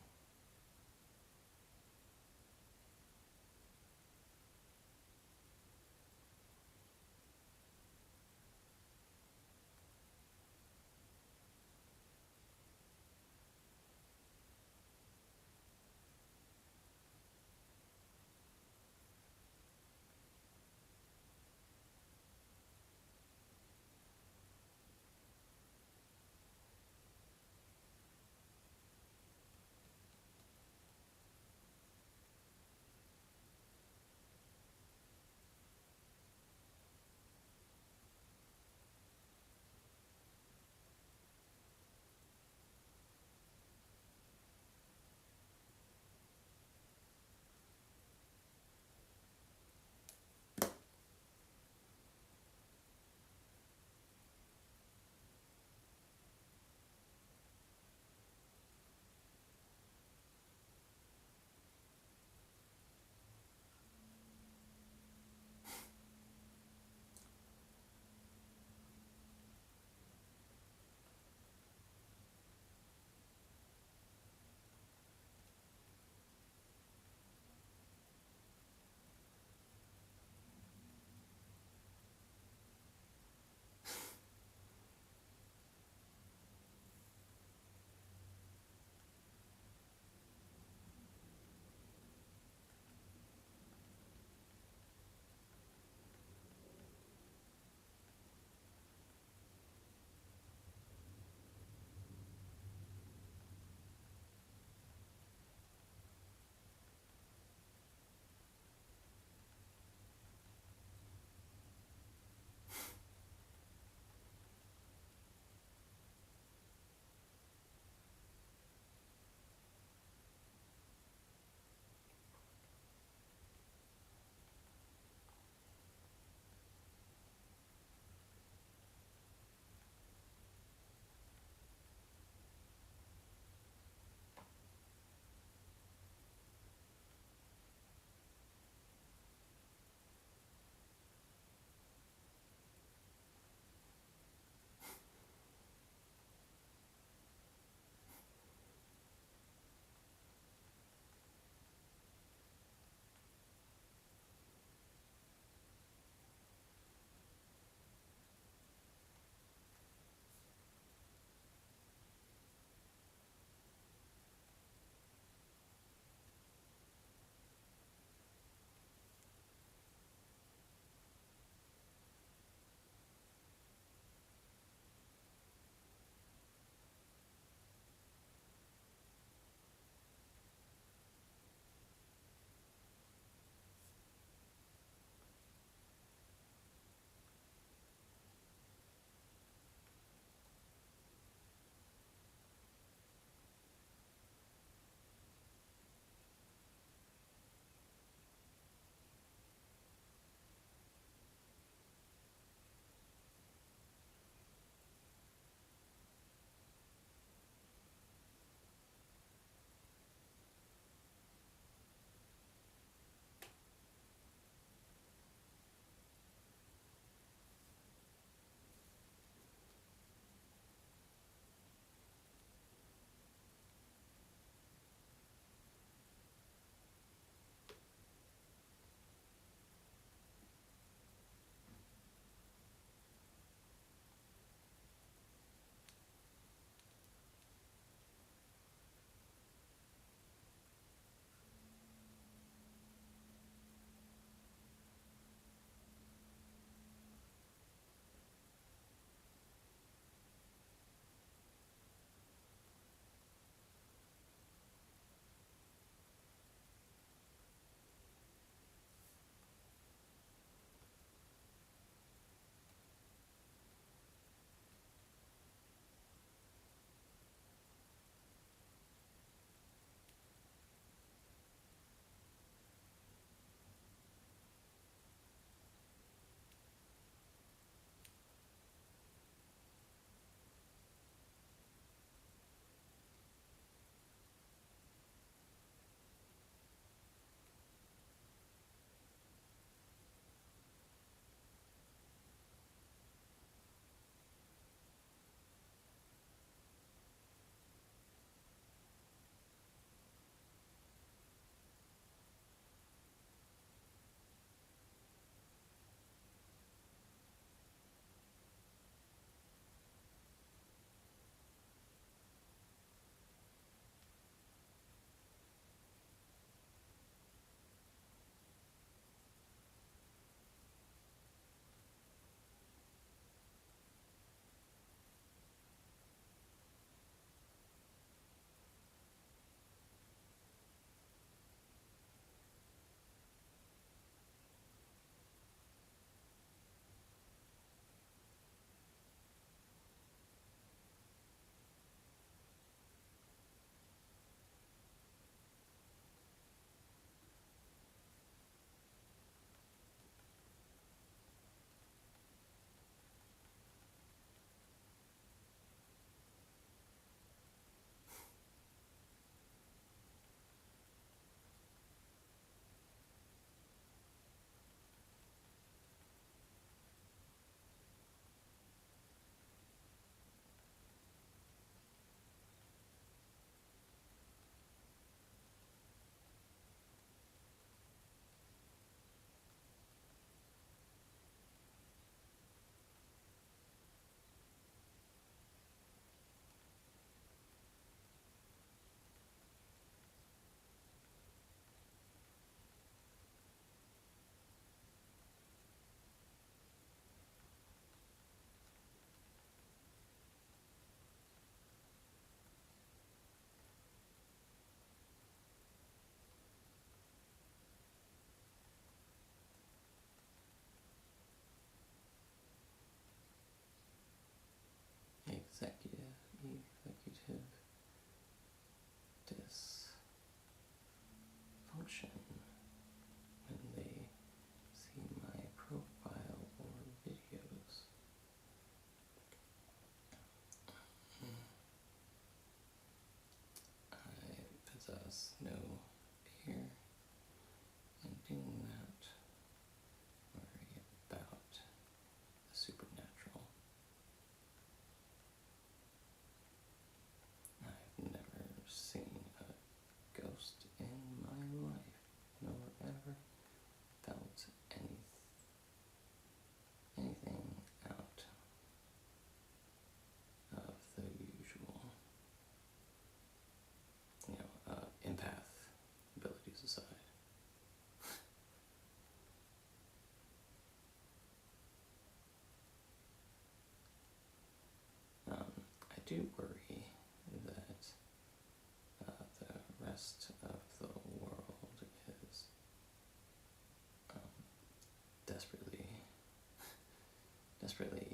desperately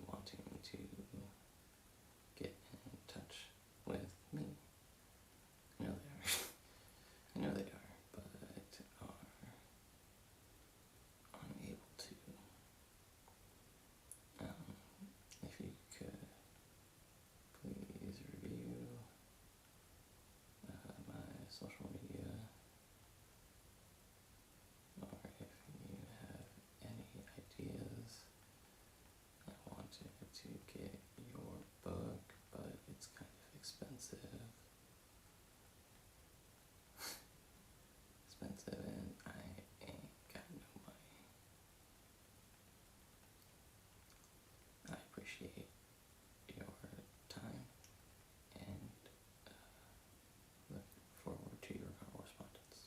wanting to get in touch with me. I know they are. I know they are, but are unable to. If you could please review my social media, or if you have any ideas. I wanted to get your book, but it's kind of expensive. And I ain't got no money. I appreciate your time and look forward to your correspondence.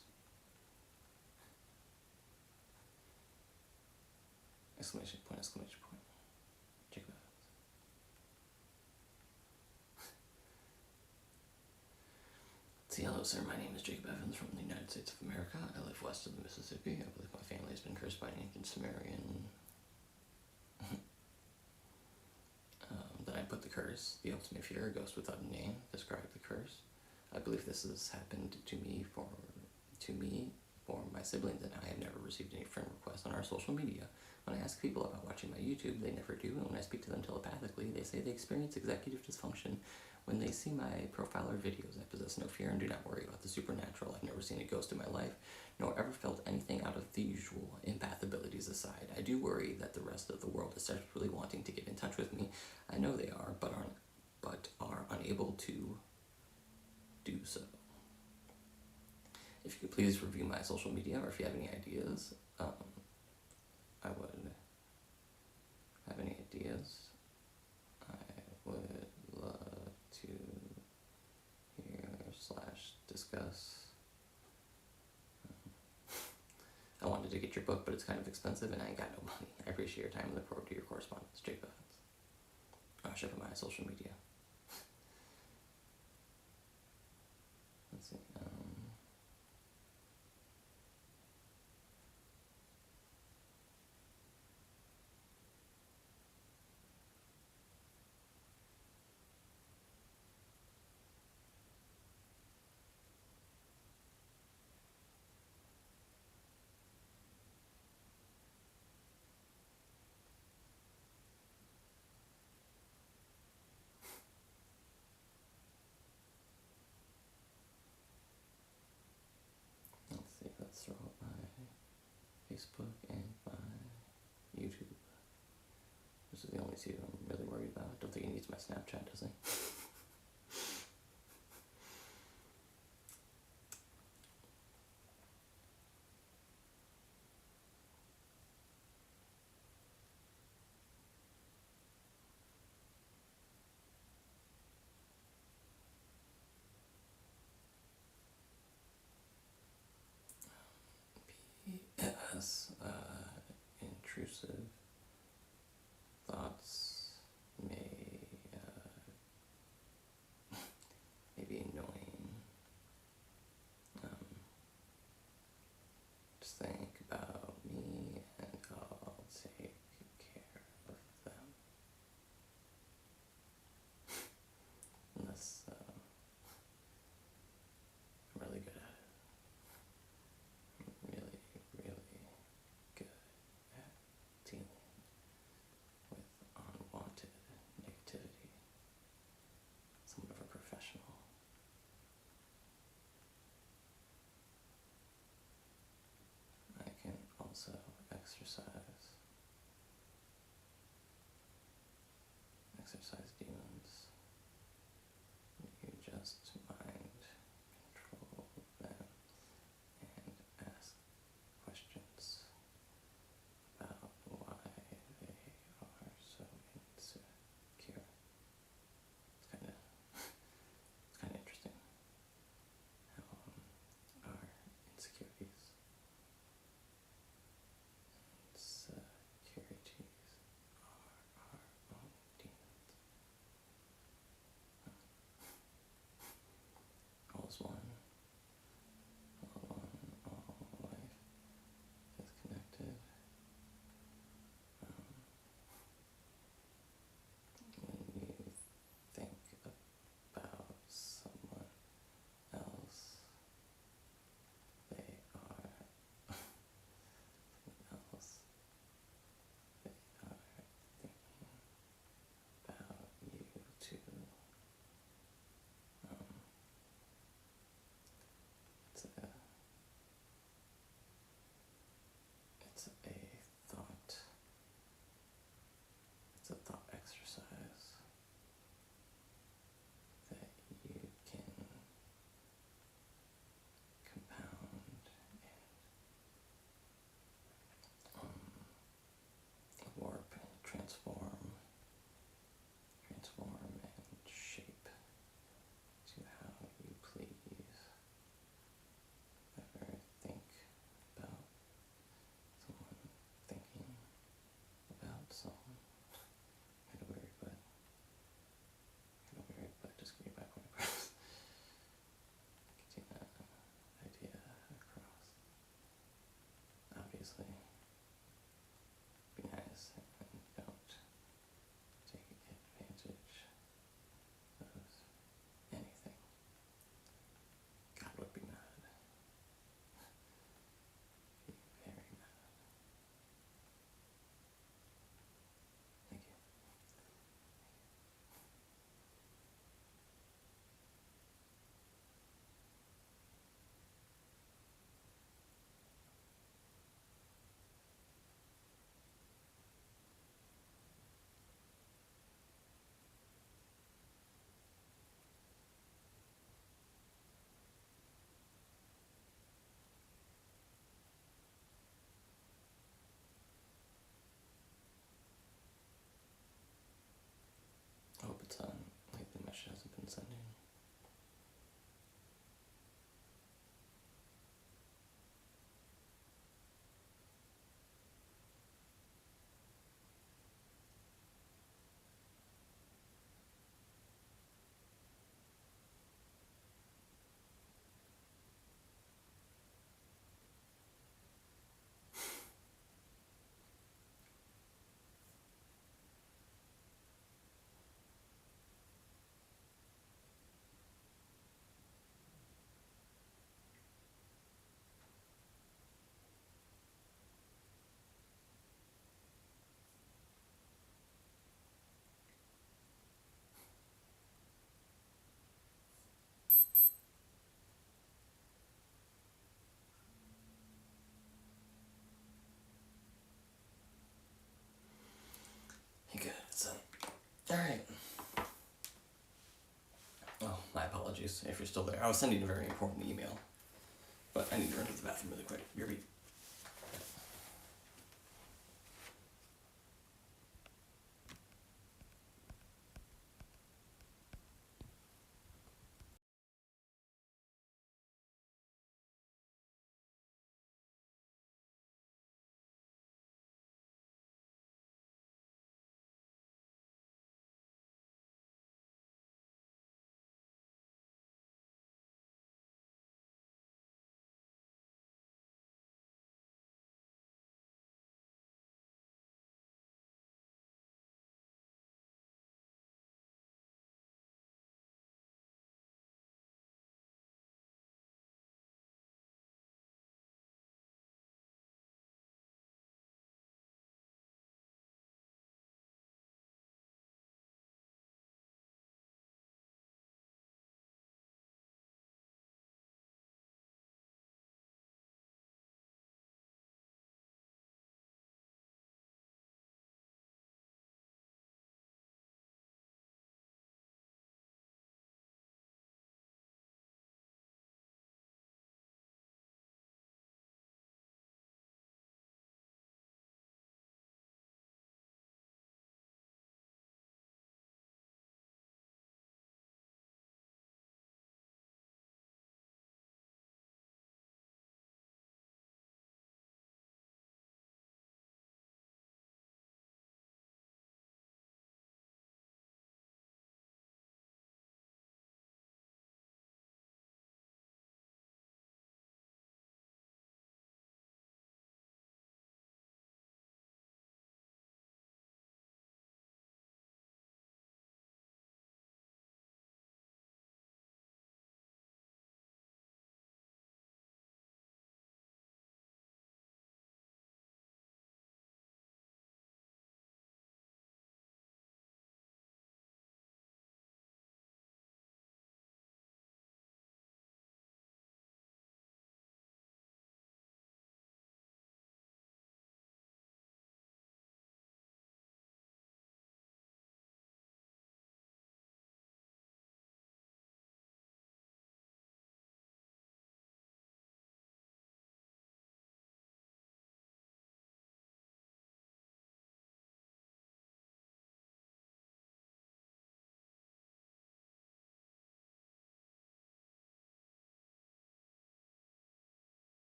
Exclamation point, exclamation point. Jacob Evans. See, hello, sir. My name is Jacob Evans from the United States of America. I live west of the Mississippi. I believe my family has been cursed by an ancient Sumerian. Then I put the curse. The ultimate fear, a ghost without a name, described the curse. I believe this has happened to me for my siblings, and I have never received any friend requests on our social media. When I ask people about watching my YouTube, they never do, and when I speak to them telepathically, they say they experience executive dysfunction when they see my profile or videos. I possess no fear and do not worry about the supernatural. I've never seen a ghost in my life, nor ever felt anything out of the usual. Empath abilities aside, I do worry that the rest of the world is desperately wanting to get in touch with me. I know they are, but are unable to do so. If you could please review my social media, or if you have any ideas, I would have any ideas. I would love to hear/discuss. I wanted to get your book, but it's kind of expensive, and I ain't got no money. I appreciate your time and look forward to your correspondence. Jacob Evans. I'll share my social media. Let's see. Let's throw up my Facebook and my YouTube. This is the only two I'm really worried about. I don't think he needs my Snapchat, does he? P.S. Intrusive thoughts may be annoying. Just think about me and I'll take care of them. Unless I'm really good at it. Really good at dealing with unwanted negativity. Somewhat of a professional. I can also exercise demons. You just mind control them and ask questions about why they are so insecure. It's kind of interesting how our insecurities are our own demons. It's a thought. It's a thought exercise that you can compound and warp and transform and shape to how you please. Ever think about someone thinking about someone? Kind of weird, but just getting my point across. Getting that idea across. Obviously, be nice and don't take advantage of anything. God would be mad. Be very mad. Thank you. I hope it's like the message hasn't been sending. You good? It's alright. Oh, my apologies if you're still there. I was sending a very important email, but I need to run to the bathroom really quick. BRB.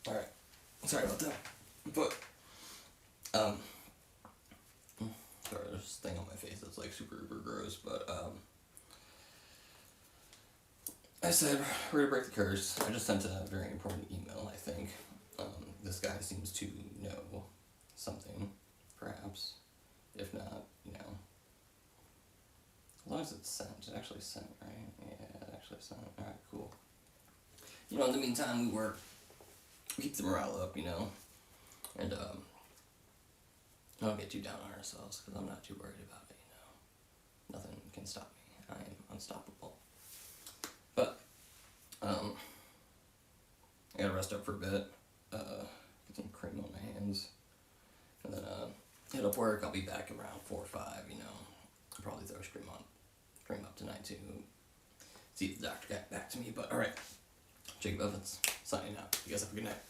Alright. Sorry about that. But, sorry, there's this thing on my face that's like super gross, but, I said, we're gonna break the curse. I just sent a very important email, I think. This guy seems to know something, perhaps. If not, as long as it's sent. It actually sent, right? Yeah, it actually sent. Alright, cool. In the meantime, we keep the morale up, and, don't get too down on ourselves, because I'm not too worried about it, Nothing can stop me. I am unstoppable. But, I gotta rest up for a bit, get some cream on my hands, and then, head up work. I'll be back around 4 or 5, I'll probably throw cream up tonight too. See if the doctor got back to me, but alright. Jacob Evans, signing out. You guys have a good night.